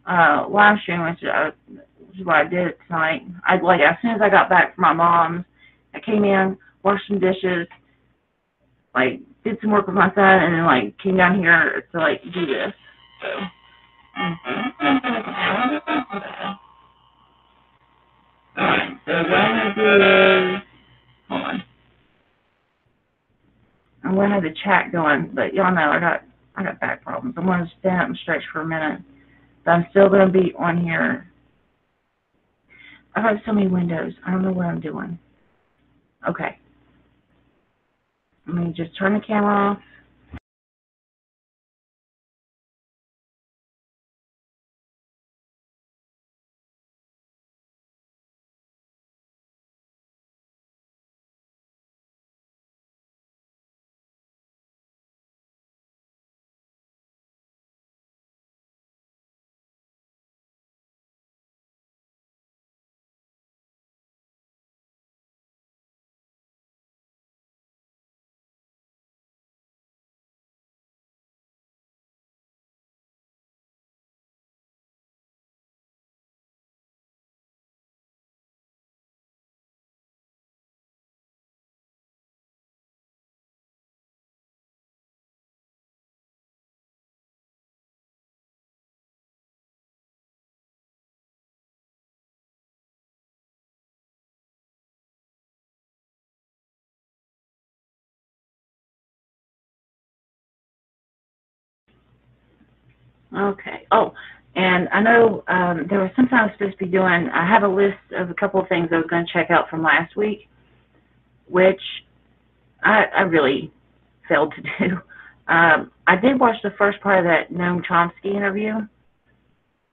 live stream, which is what I did tonight. Like, as soon as I got back from my mom's, I came in, washed some dishes, like, did some work with my son, and then, like, came down here to, like, do this. So. Alright, so what I'm going to do is, hold on. I'm going to have the chat going, but y'all know I got back problems. I'm going to stand up and stretch for a minute, but I'm still going to be on here. I have so many windows. I don't know what I'm doing. Okay. Let me just turn the camera off. Okay. Oh, and I know there was something I was supposed to be doing. I have a list of a couple of things I was going to check out from last week, which I really failed to do. I did watch the first part of that Noam Chomsky interview,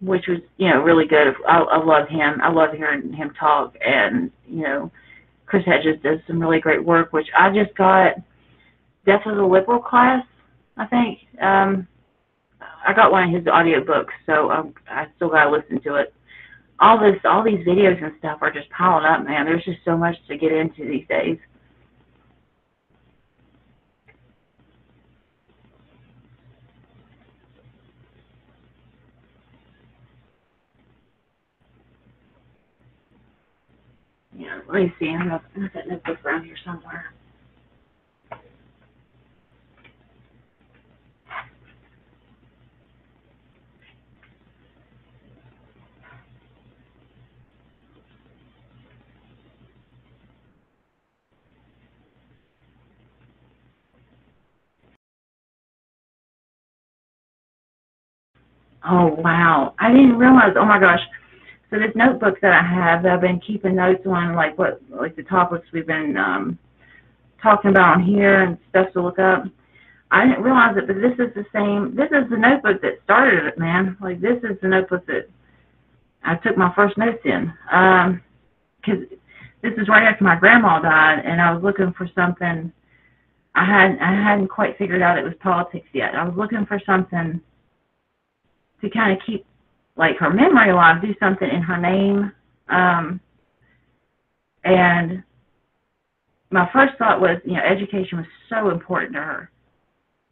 which was, you know, really good. I love him. I love hearing him talk, and, you know, Chris Hedges does some really great work, which I just got Death of the Liberal class, I think. I got one of his audiobooks, so I still got to listen to it. All these videos and stuff are just piling up, man. There's just so much to get into these days. Yeah, let me see. I have that notebook around here somewhere. Oh, wow. I didn't realize. Oh, my gosh. So this notebook that I have, that I've been keeping notes on, like the topics we've been talking about on here and stuff to look up. I didn't realize it, but this is this is the notebook that started it, man. Like, this is the notebook that I took my first notes in. Because this is right after my grandma died, and I was looking for something. I hadn't quite figured out it was politics yet. I was looking for something to kind of keep, like, her memory alive, do something in her name. And my first thought was, education was so important to her.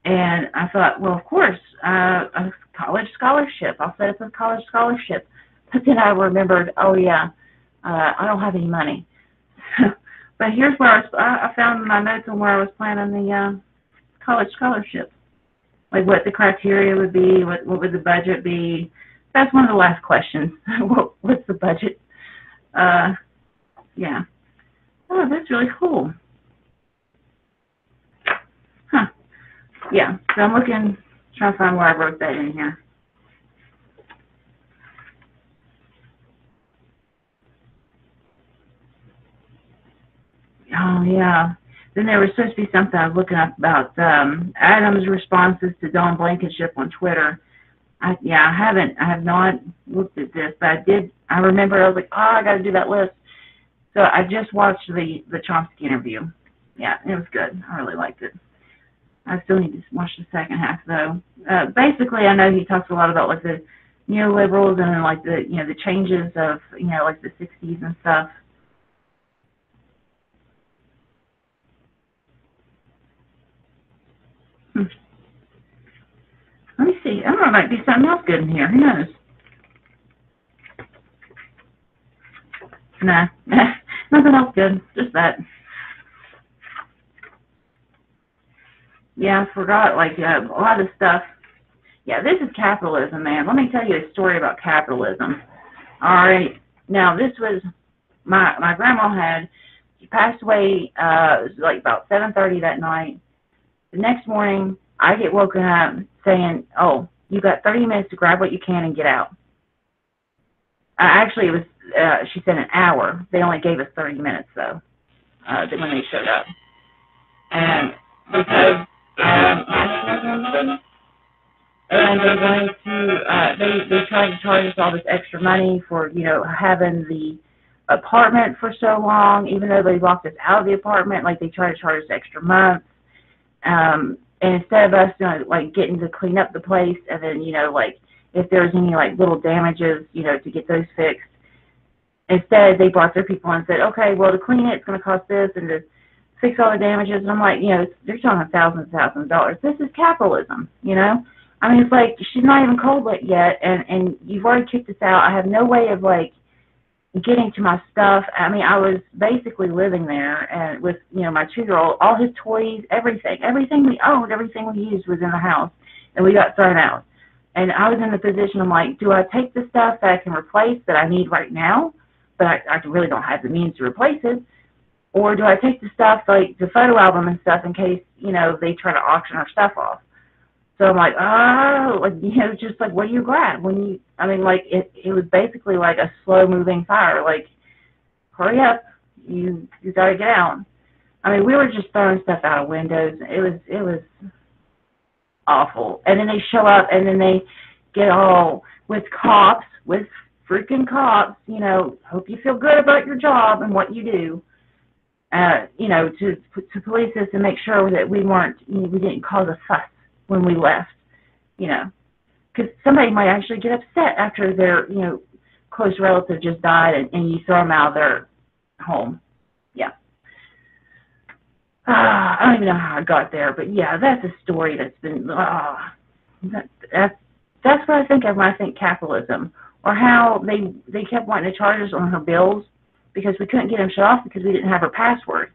And I thought, well, of course, a college scholarship. I'll set up a college scholarship. But then I remembered, oh, yeah, I don't have any money. But here's where I found my notes on where I was planning the college scholarship. Like what the criteria would be, what would the budget be. That's one of the last questions. What's the budget? Yeah. Oh, that's really cool. Huh. Yeah, so I'm trying to find where I wrote that in here. Oh, yeah. Then there was supposed to be something I was looking up about Adam's responses to Dawn Blankenship on Twitter. I have not looked at this, but I remember I was like, oh, I got to do that list. So I just watched the Chomsky interview. Yeah, it was good. I really liked it. I still need to watch the second half, though. Basically, I know he talks a lot about, like, the neoliberals and, like, the changes of, like, the 60s and stuff. Hmm. Let me see. I don't know, there might be something else good in here. Who knows? Nah. Nothing else good. Just that. Yeah, I forgot, like, a lot of stuff. Yeah, this is capitalism, man. Let me tell you a story about capitalism. All right. Now, this was my grandma she passed away, it was like about 7:30 that night. The next morning, I get woken up saying, oh, you got 30 minutes to grab what you can and get out. Actually, it was, she said an hour. They only gave us 30 minutes, though, when they showed up. And because, and they wanted to, they tried to charge us all this extra money for, having the apartment for so long, even though they locked us out of the apartment, like they tried to charge us extra months. And instead of us, like getting to clean up the place and then, like if there was any like little damages, to get those fixed, instead they brought their people and said, okay, well to clean it, it's going to cost this, and to fix all the damages. And I'm like, they're talking thousands of dollars. This is capitalism, I mean, it's like she's not even cold yet, and you've already kicked us out. I have no way of like getting to my stuff. I mean, I was basically living there and with, my 2-year-old, all his toys, everything we owned, everything we used was in the house, and we got thrown out. And I was in the position, I'm like, do I take the stuff that I can replace that I need right now, but I really don't have the means to replace it, or do I take the stuff, like the photo album and stuff, in case, they try to auction our stuff off? So I'm like, oh, like, just like, what do you grab? I mean, like, it was basically like a slow moving fire. Like, hurry up, you got to get out. I mean, we were just throwing stuff out of windows. It was awful. And then they show up and then they get all with freaking cops, hope you feel good about your job and what you do. To police us and make sure that we didn't cause a fuss when we left, because somebody might actually get upset after their, close relative just died and you throw them out of their home. Yeah. I don't even know how I got there, but yeah, that's a story that's been, that's what I think of when I think capitalism, or how they kept wanting to charge us on her bills because we couldn't get them shut off because we didn't have her password.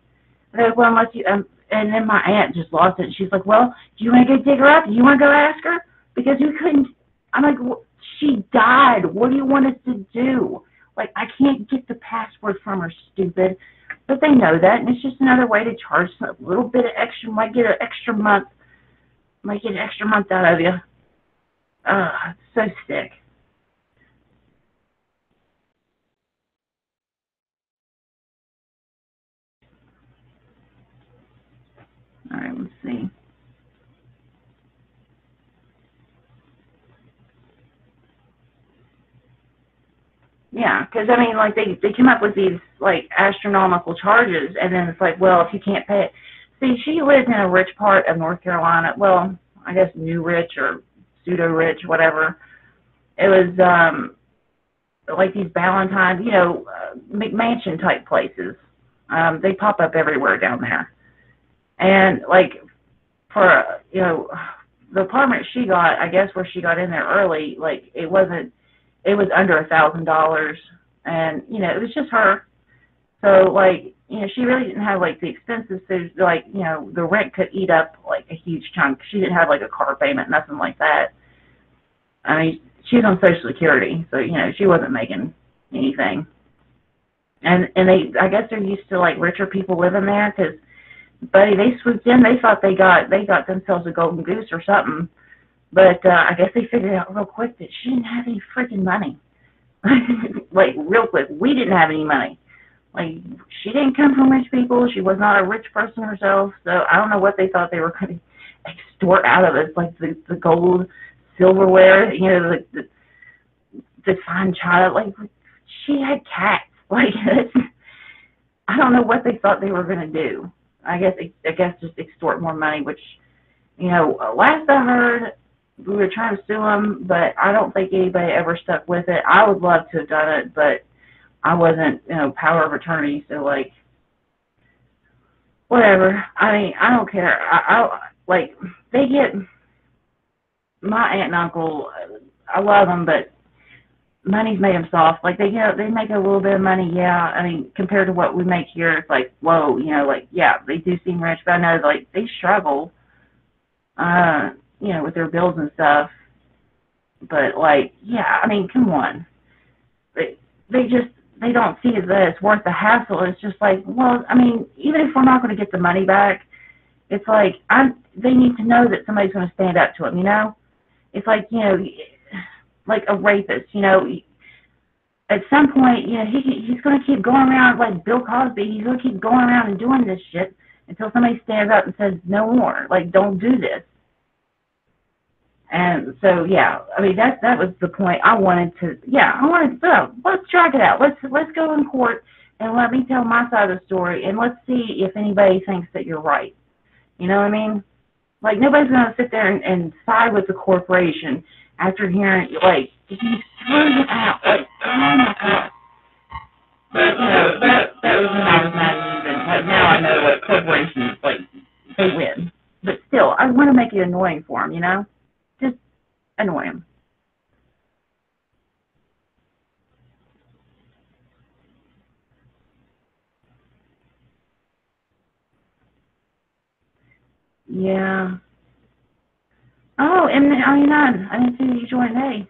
They're like, well, unless you, and then my aunt just lost it. She's like, well, do you want to go dig her up? Do you want to go ask her? Because you couldn't. I'm like, well, she died. What do you want us to do? Like, I can't get the password from her, stupid. But they know that, and it's just another way to charge a little bit of extra. Might get an extra month out of you. It's so sick. All right, let's see. Yeah, because I mean, like they come up with these like astronomical charges, and then it's like, well, if you can't pay it. See, she lived in a rich part of North Carolina. Well, I guess new rich or pseudo rich, whatever. It was like these Valentine, McMansion type places. They pop up everywhere down there, and like for the apartment she got, I guess where she got in there early, like it wasn't. It was under $1,000, and it was just her. So like she really didn't have like the expenses. So like the rent could eat up like a huge chunk. She didn't have like a car payment, nothing like that. I mean, she was on Social Security, so she wasn't making anything. And I guess they're used to like richer people living there because, buddy, they swooped in. They thought they got themselves a golden goose or something. But I guess they figured out real quick that she didn't have any freaking money. Like, real quick, we didn't have any money. Like, she didn't come from rich people. She was not a rich person herself. So I don't know what they thought they were going to extort out of us, like the gold, silverware, the fine child. Like, she had cats. Like, I don't know what they thought they were going to do. I guess just extort more money, which, last I heard, we were trying to sue them, but I don't think anybody ever stuck with it. I would love to have done it, but I wasn't, power of attorney, so, like, whatever. I mean, I don't care. Like, they get, my aunt and uncle, I love them, but money's made them soft. Like, they make a little bit of money, yeah. I mean, compared to what we make here, it's like, whoa, like, yeah, they do seem rich, but I know, like, they struggle, with their bills and stuff. But, like, yeah, I mean, come on. They don't see that it's worth the hassle. It's just like, well, I mean, even if we're not going to get the money back, it's like, they need to know that somebody's going to stand up to them, It's like, like a rapist, at some point, he's going to keep going around like Bill Cosby. He's going to keep going around and doing this shit until somebody stands up and says, no more. Like, don't do this. And so, yeah, I mean, that was the point. I wanted to, let's drag it out. Let's go in court and let me tell my side of the story, and let's see if anybody thinks that you're right. You know what I mean? Like, nobody's going to sit there and side with the corporation after hearing, like, if you threw them out, like, oh my God. But, that was when I was not even, like, now I know, like, corporations, like, they win. But still, I want to make it annoying for them, Just annoy them. Yeah. Oh, and I didn't see you joined. Hey,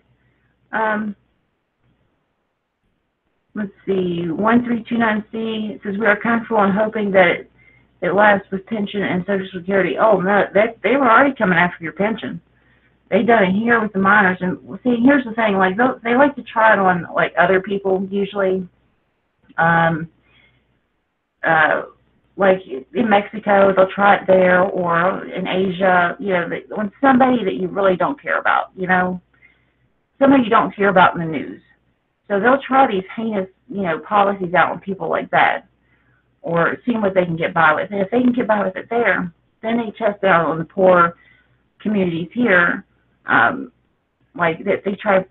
let's see, 1329C. It says we are comfortable and hoping that it lasts with pension and Social Security. Oh no, they were already coming after your pension. They done it here with the minors, and see, here's the thing: like they like to try it on like other people usually. Like in Mexico, they'll try it there, or in Asia, on somebody that you really don't care about, somebody you don't hear about in the news. So they'll try these heinous, policies out on people like that, or seeing what they can get by with. And if they can get by with it there, then they test out on the poor communities here, like that they try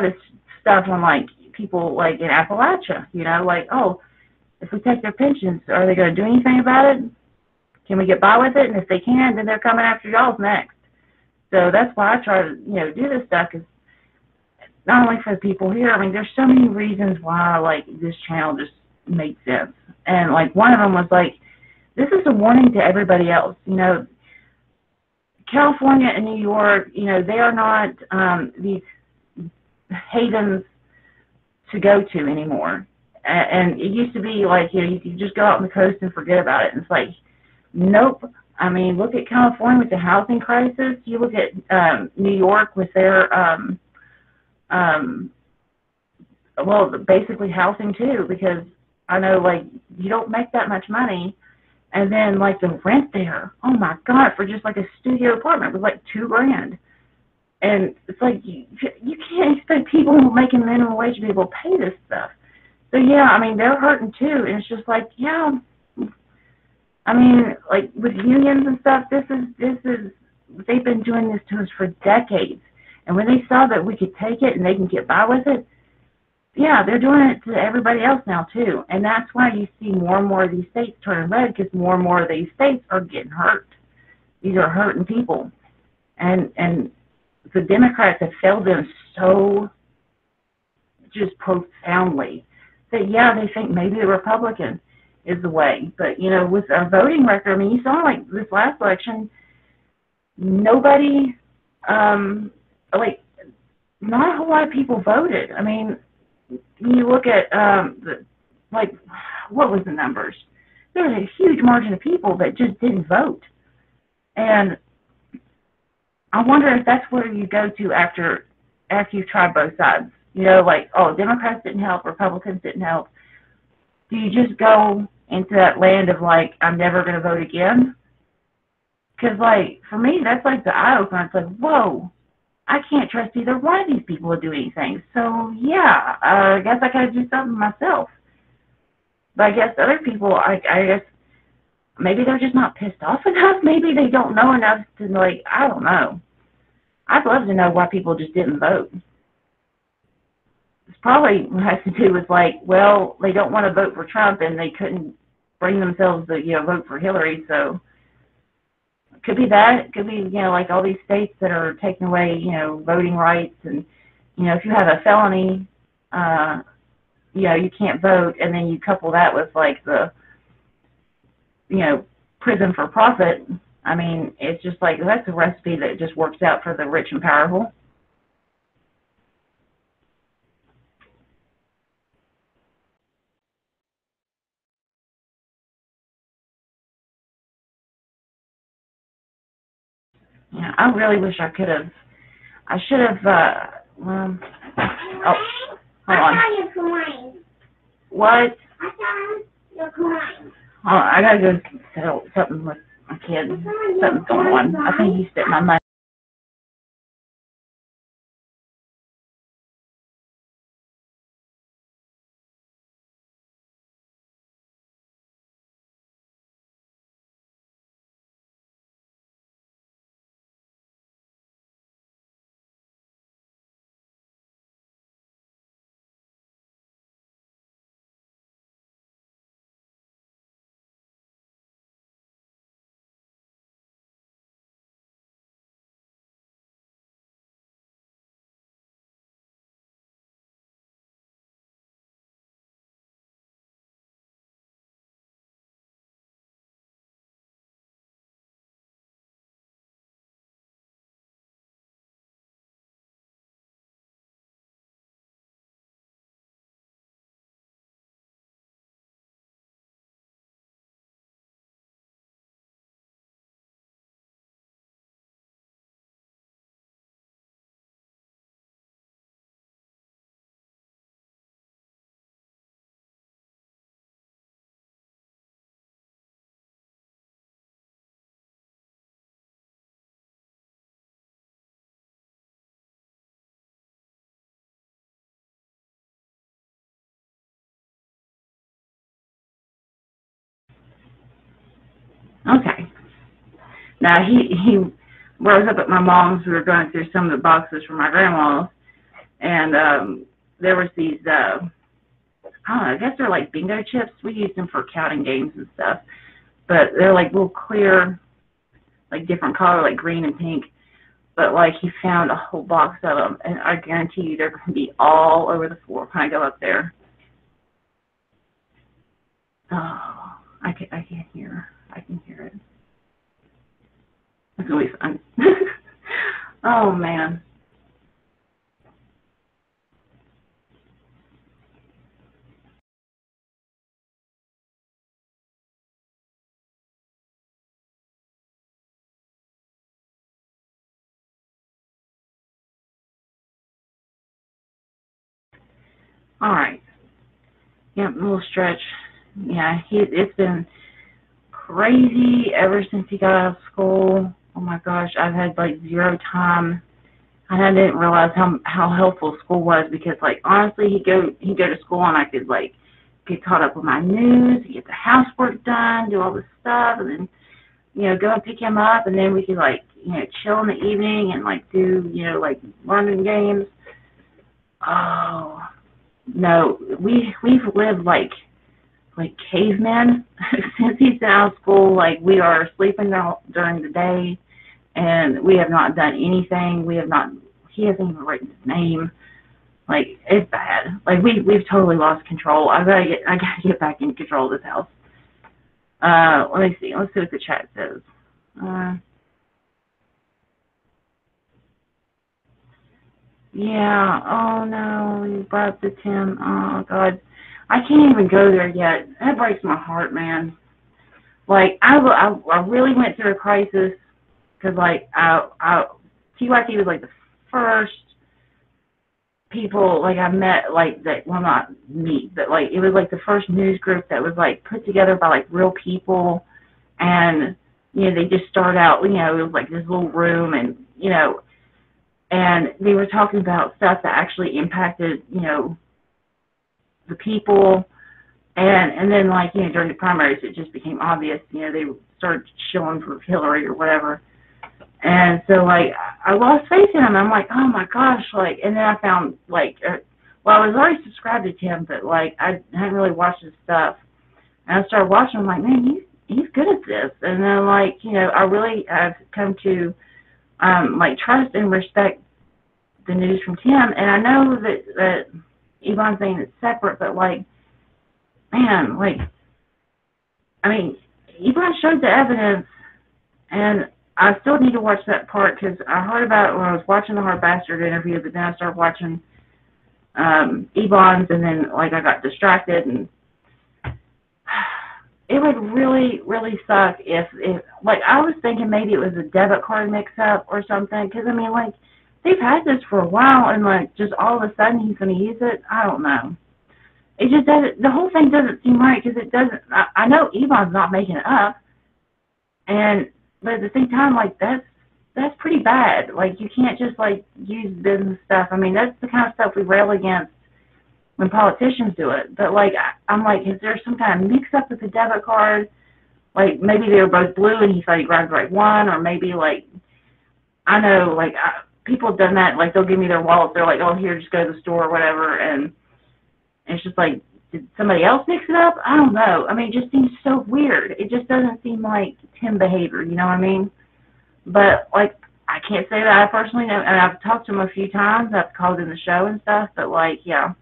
this stuff on like people like in Appalachia, like, oh, if we take their pensions, are they going to do anything about it? Can we get by with it? And if they can, then they're coming after y'all next. So that's why I try to, do this stuff, because not only for the people here, I mean, there's so many reasons why, like, this channel just makes sense. And, like, one of them was, like, this is a warning to everybody else. California and New York, they are not these havens to go to anymore. And it used to be like, you could just go out on the coast and forget about it. And it's like, nope. I mean, look at California with the housing crisis. You look at New York with their, well, basically housing too, because I know, like, you don't make that much money. And then, like, the rent there, oh my God, for just like a studio apartment was like $2,000. And it's like, you can't expect people making minimum wage to be able to pay this stuff. So, yeah, I mean, they're hurting too. And it's just like, yeah, I mean, like with unions and stuff, this is, they've been doing this to us for decades. And when they saw that we could take it and they can get by with it, yeah, they're doing it to everybody else now too. And that's why you see more and more of these states turning red, because more and more of these states are getting hurt. These are hurting people. And the Democrats have failed them so just profoundly that, yeah, they think maybe the Republican is the way. But, you know, with our voting record, I mean, you saw like this last election, nobody, like, not a whole lot of people voted. I mean, you look at, like, what was the numbers? There was a huge margin of people that just didn't vote. And I wonder if that's where you go to after you've tried both sides. You know, like, oh, Democrats didn't help, Republicans didn't help. Do you just go into that land of, like, I'm never going to vote again? Because, like, for me, that's like the eye-opener. It's like, whoa, I can't trust either one of these people to do anything. So, yeah, I guess I got to do something myself. But I guess other people, I guess, maybe they're just not pissed off enough. Maybe they don't know enough to, like, I don't know. I'd love to know why people just didn't vote. It's probably has to do with, like, well, they don't want to vote for Trump and they couldn't bring themselves to, you know, vote for Hillary. So it could be that. It could be, you know, like all these states that are taking away, you know, voting rights. And, you know, if you have a felony, you know, you can't vote. And then you couple that with, like, the, you know, prison for profit. I mean, it's just like, that's a recipe that just works out for the rich and powerful. Yeah, I really wish I could have. I should have, oh, hold on. I saw your coin. What? I saw your coin. Oh, I gotta go settle something with my kid. Something's going on. I think he spent my money. Okay. Now, he rose up at my mom's. We were going through some of the boxes from my grandma's, and there was these, I don't know, I guess they're like bingo chips. We use them for counting games and stuff. But they're like little clear, like different color, like green and pink. But, like, he found a whole box of them, and I guarantee you they're going to be all over the floor when I go up there. Oh, I can hear. I can hear it. It's going to be fun. Oh, man. All right. Yeah, a little stretch. Yeah, it's been crazy ever since he got out of school. Oh, my gosh. I've had, like, zero time And I didn't realize how helpful school was, because like honestly he'd go to school and I could like get caught up with my news, get the housework done, do all this stuff, and then go and pick him up, and then we could like chill in the evening and like do like London games. Oh no, we've lived like cavemen since he's been out of school. Like we are sleeping during the day, and we have not done anything. He hasn't even written his name. Like, it's bad. Like, we've totally lost control. I gotta get back in control of this house. Let me see. Let's see what the chat says. Yeah. Oh no, you brought up the Tim. Oh God, I can't even go there yet. That breaks my heart, man. Like, I really went through a crisis, because like TYT was like the first people like I met, like that, well, not meet, but like it was like the first news group that was like put together by like real people. And they just start out, it was like this little room, and and they were talking about stuff that actually impacted the people. And then like during the primaries it just became obvious. They started shilling for Hillary or whatever. And so, like, I lost faith in him. I'm like, oh, my gosh, like, and then I found, like, well, I was already subscribed to Tim, but, like, I hadn't really watched his stuff. And I started watching, I'm like, man, he's good at this. And then, like, I really have come to, like, trust and respect the news from Tim. And I know that Yvonne's saying it's separate, but, like, man, like, I mean, Yvonne showed the evidence, and I still need to watch that part, because I heard about it when I was watching the Hard Bastard interview, but then I started watching Ebon's, and then like I got distracted, and it would really, really suck if like I was thinking maybe it was a debit card mix-up or something, because I mean like they've had this for a while, and like just all of a sudden he's going to use it. I don't know. It just doesn't. The whole thing doesn't seem right, because it doesn't. I know Ebon's not making it up, but at the same time, like, that's pretty bad. Like, you can't just, like, use business stuff. I mean, that's the kind of stuff we rail against when politicians do it. But, like, I'm like, is there some kind of mix-up with the debit card? Like, maybe they were both blue and he thought he grabbed the right one, or maybe, like, I know, like, people have done that. Like, they'll give me their wallet. They're like, oh, here, just go to the store or whatever. And it's just like, did somebody else mix it up? I don't know. I mean, it just seems so weird. It just doesn't seem like Tim behavior, you know what I mean? But, like, I can't say that I personally know, and I've talked to him a few times. I've called in the show and stuff, but, like, yeah.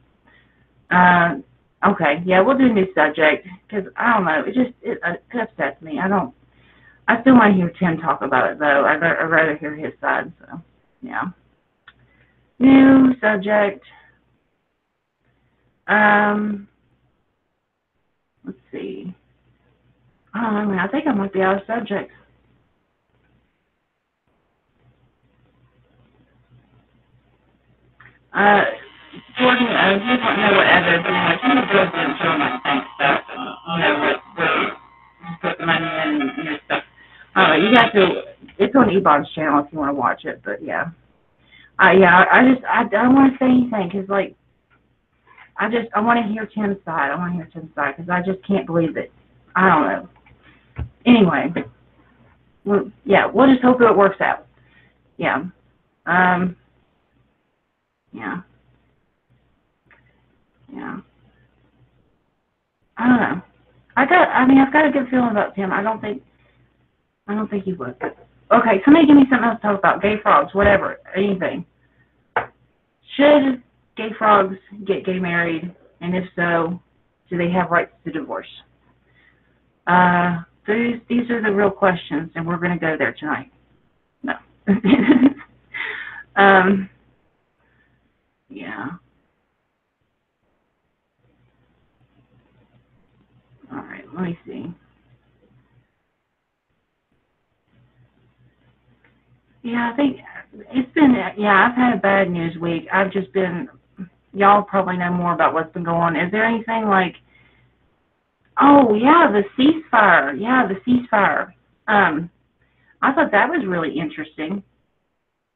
Okay, yeah, we'll do a new subject, because, I don't know, it upsets me. I still want to hear Tim talk about it, though. I'd rather hear his side, so, yeah. New subject. Let's see. Oh, I mean, I think I might be out of subjects. Jordan, I just want to know what other, like, you can go through and show my tank stuff, and, what you put the money in and stuff. You have to, it's on Ebon's channel if you want to watch it, but yeah. I don't want to say anything, because, like, I want to hear Tim's side. Because I just can't believe it. I don't know. Anyway, we'll just hope it works out. Yeah. Yeah. I don't know. I've got a good feeling about Tim. I don't think he would. Okay, somebody give me something else to talk about. Gay frogs, whatever, anything. Should gay frogs get gay married, and if so, do they have rights to divorce? These are the real questions, and we're going to go there tonight. No. Yeah. All right, let me see. Yeah, I think it's been, I've had a bad news week. I've just been, y'all probably know more about what's been going on. Is there anything like, oh, yeah, the ceasefire. Yeah, the ceasefire. I thought that was really interesting.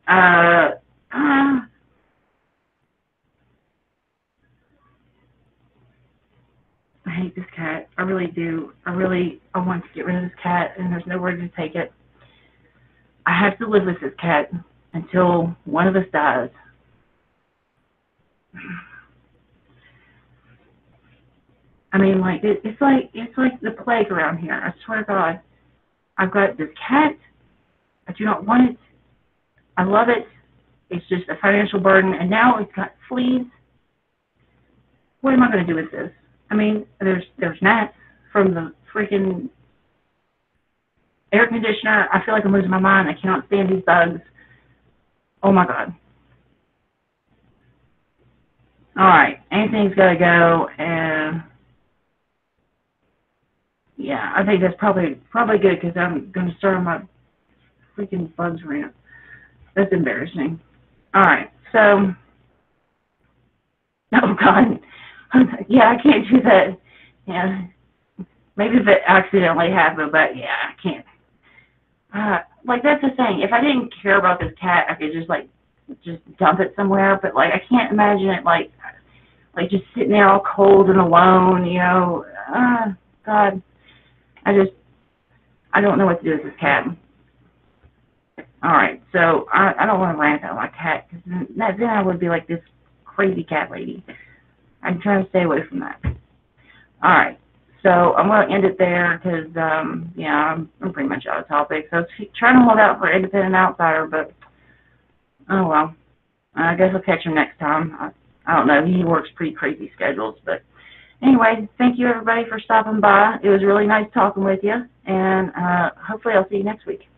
God, I hate this cat. I really do. I want to get rid of this cat, and there's nowhere to take it. I have to live with this cat until one of us dies. I mean, like, it's like the plague around here. I swear to God. I've got this cat. I do not want it. I love it. It's just a financial burden, and now it's got fleas. What am I going to do with this? I mean, there's gnats from the freaking air conditioner. I feel like I'm losing my mind. I cannot stand these bugs. Oh my God. All right, anything's got to go, and yeah, I think that's probably good because I'm going to start on my freaking bugs rant. That's embarrassing. All right, so, oh God, yeah, I can't do that. Yeah, maybe if it accidentally happened, but yeah, I can't. Like, that's the thing. If I didn't care about this cat, I could just dump it somewhere. But like, I can't imagine it like just sitting there all cold and alone. You know, God, I don't know what to do with this cat. All right, so I don't want to rant about my cat because then I would be like this crazy cat lady. I'm trying to stay away from that. All right. So I'm going to end it there because, yeah, I'm pretty much out of topic. So I was trying to hold out for Independent Outsider, but, oh, well. I guess I'll catch him next time. I don't know. He works pretty crazy schedules. But anyway, thank you, everybody, for stopping by. It was really nice talking with you, and hopefully I'll see you next week.